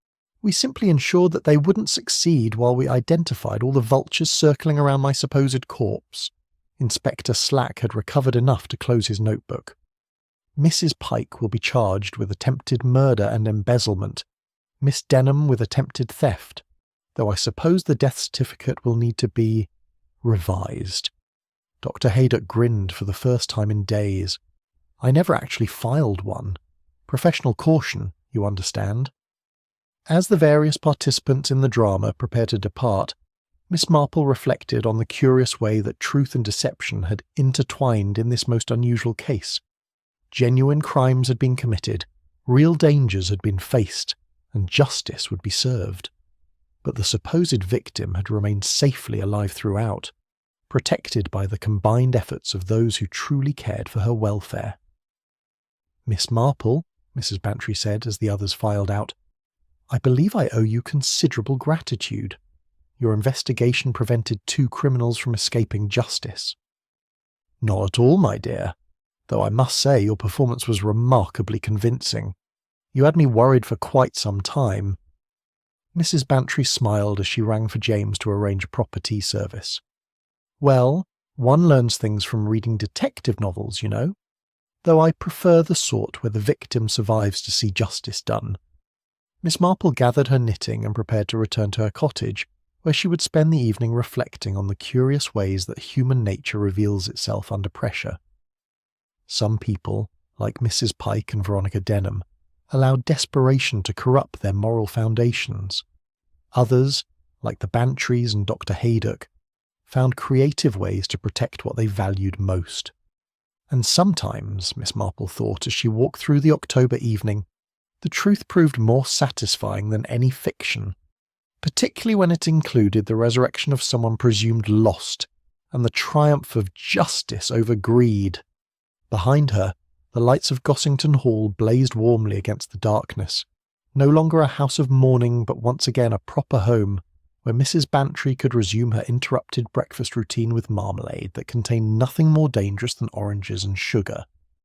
We simply ensured that they wouldn't succeed while we identified all the vultures circling around my supposed corpse." Inspector Slack had recovered enough to close his notebook. "Mrs. Pike will be charged with attempted murder and embezzlement, Miss Denham with attempted theft, though I suppose the death certificate will need to be revised." Dr. Haydock grinned for the first time in days. "I never actually filed one. Professional caution, you understand." As the various participants in the drama prepared to depart, Miss Marple reflected on the curious way that truth and deception had intertwined in this most unusual case. Genuine crimes had been committed, real dangers had been faced, and justice would be served. But the supposed victim had remained safely alive throughout, protected by the combined efforts of those who truly cared for her welfare. "Miss Marple," Mrs. Bantry said as the others filed out, "I believe I owe you considerable gratitude. Your investigation prevented 2 criminals from escaping justice." "Not at all, my dear, though I must say your performance was remarkably convincing. You had me worried for quite some time." Mrs. Bantry smiled as she rang for James to arrange a proper tea service. "Well, one learns things from reading detective novels, you know, though I prefer the sort where the victim survives to see justice done." Miss Marple gathered her knitting and prepared to return to her cottage, where she would spend the evening reflecting on the curious ways that human nature reveals itself under pressure. Some people, like Mrs. Pike and Veronica Denham, allowed desperation to corrupt their moral foundations. Others, like the Bantrys and Dr. Haydock, found creative ways to protect what they valued most. And sometimes, Miss Marple thought as she walked through the October evening, the truth proved more satisfying than any fiction, particularly when it included the resurrection of someone presumed lost and the triumph of justice over greed. Behind her, the lights of Gossington Hall blazed warmly against the darkness, no longer a house of mourning but once again a proper home, where Mrs. Bantry could resume her interrupted breakfast routine with marmalade that contained nothing more dangerous than oranges and sugar.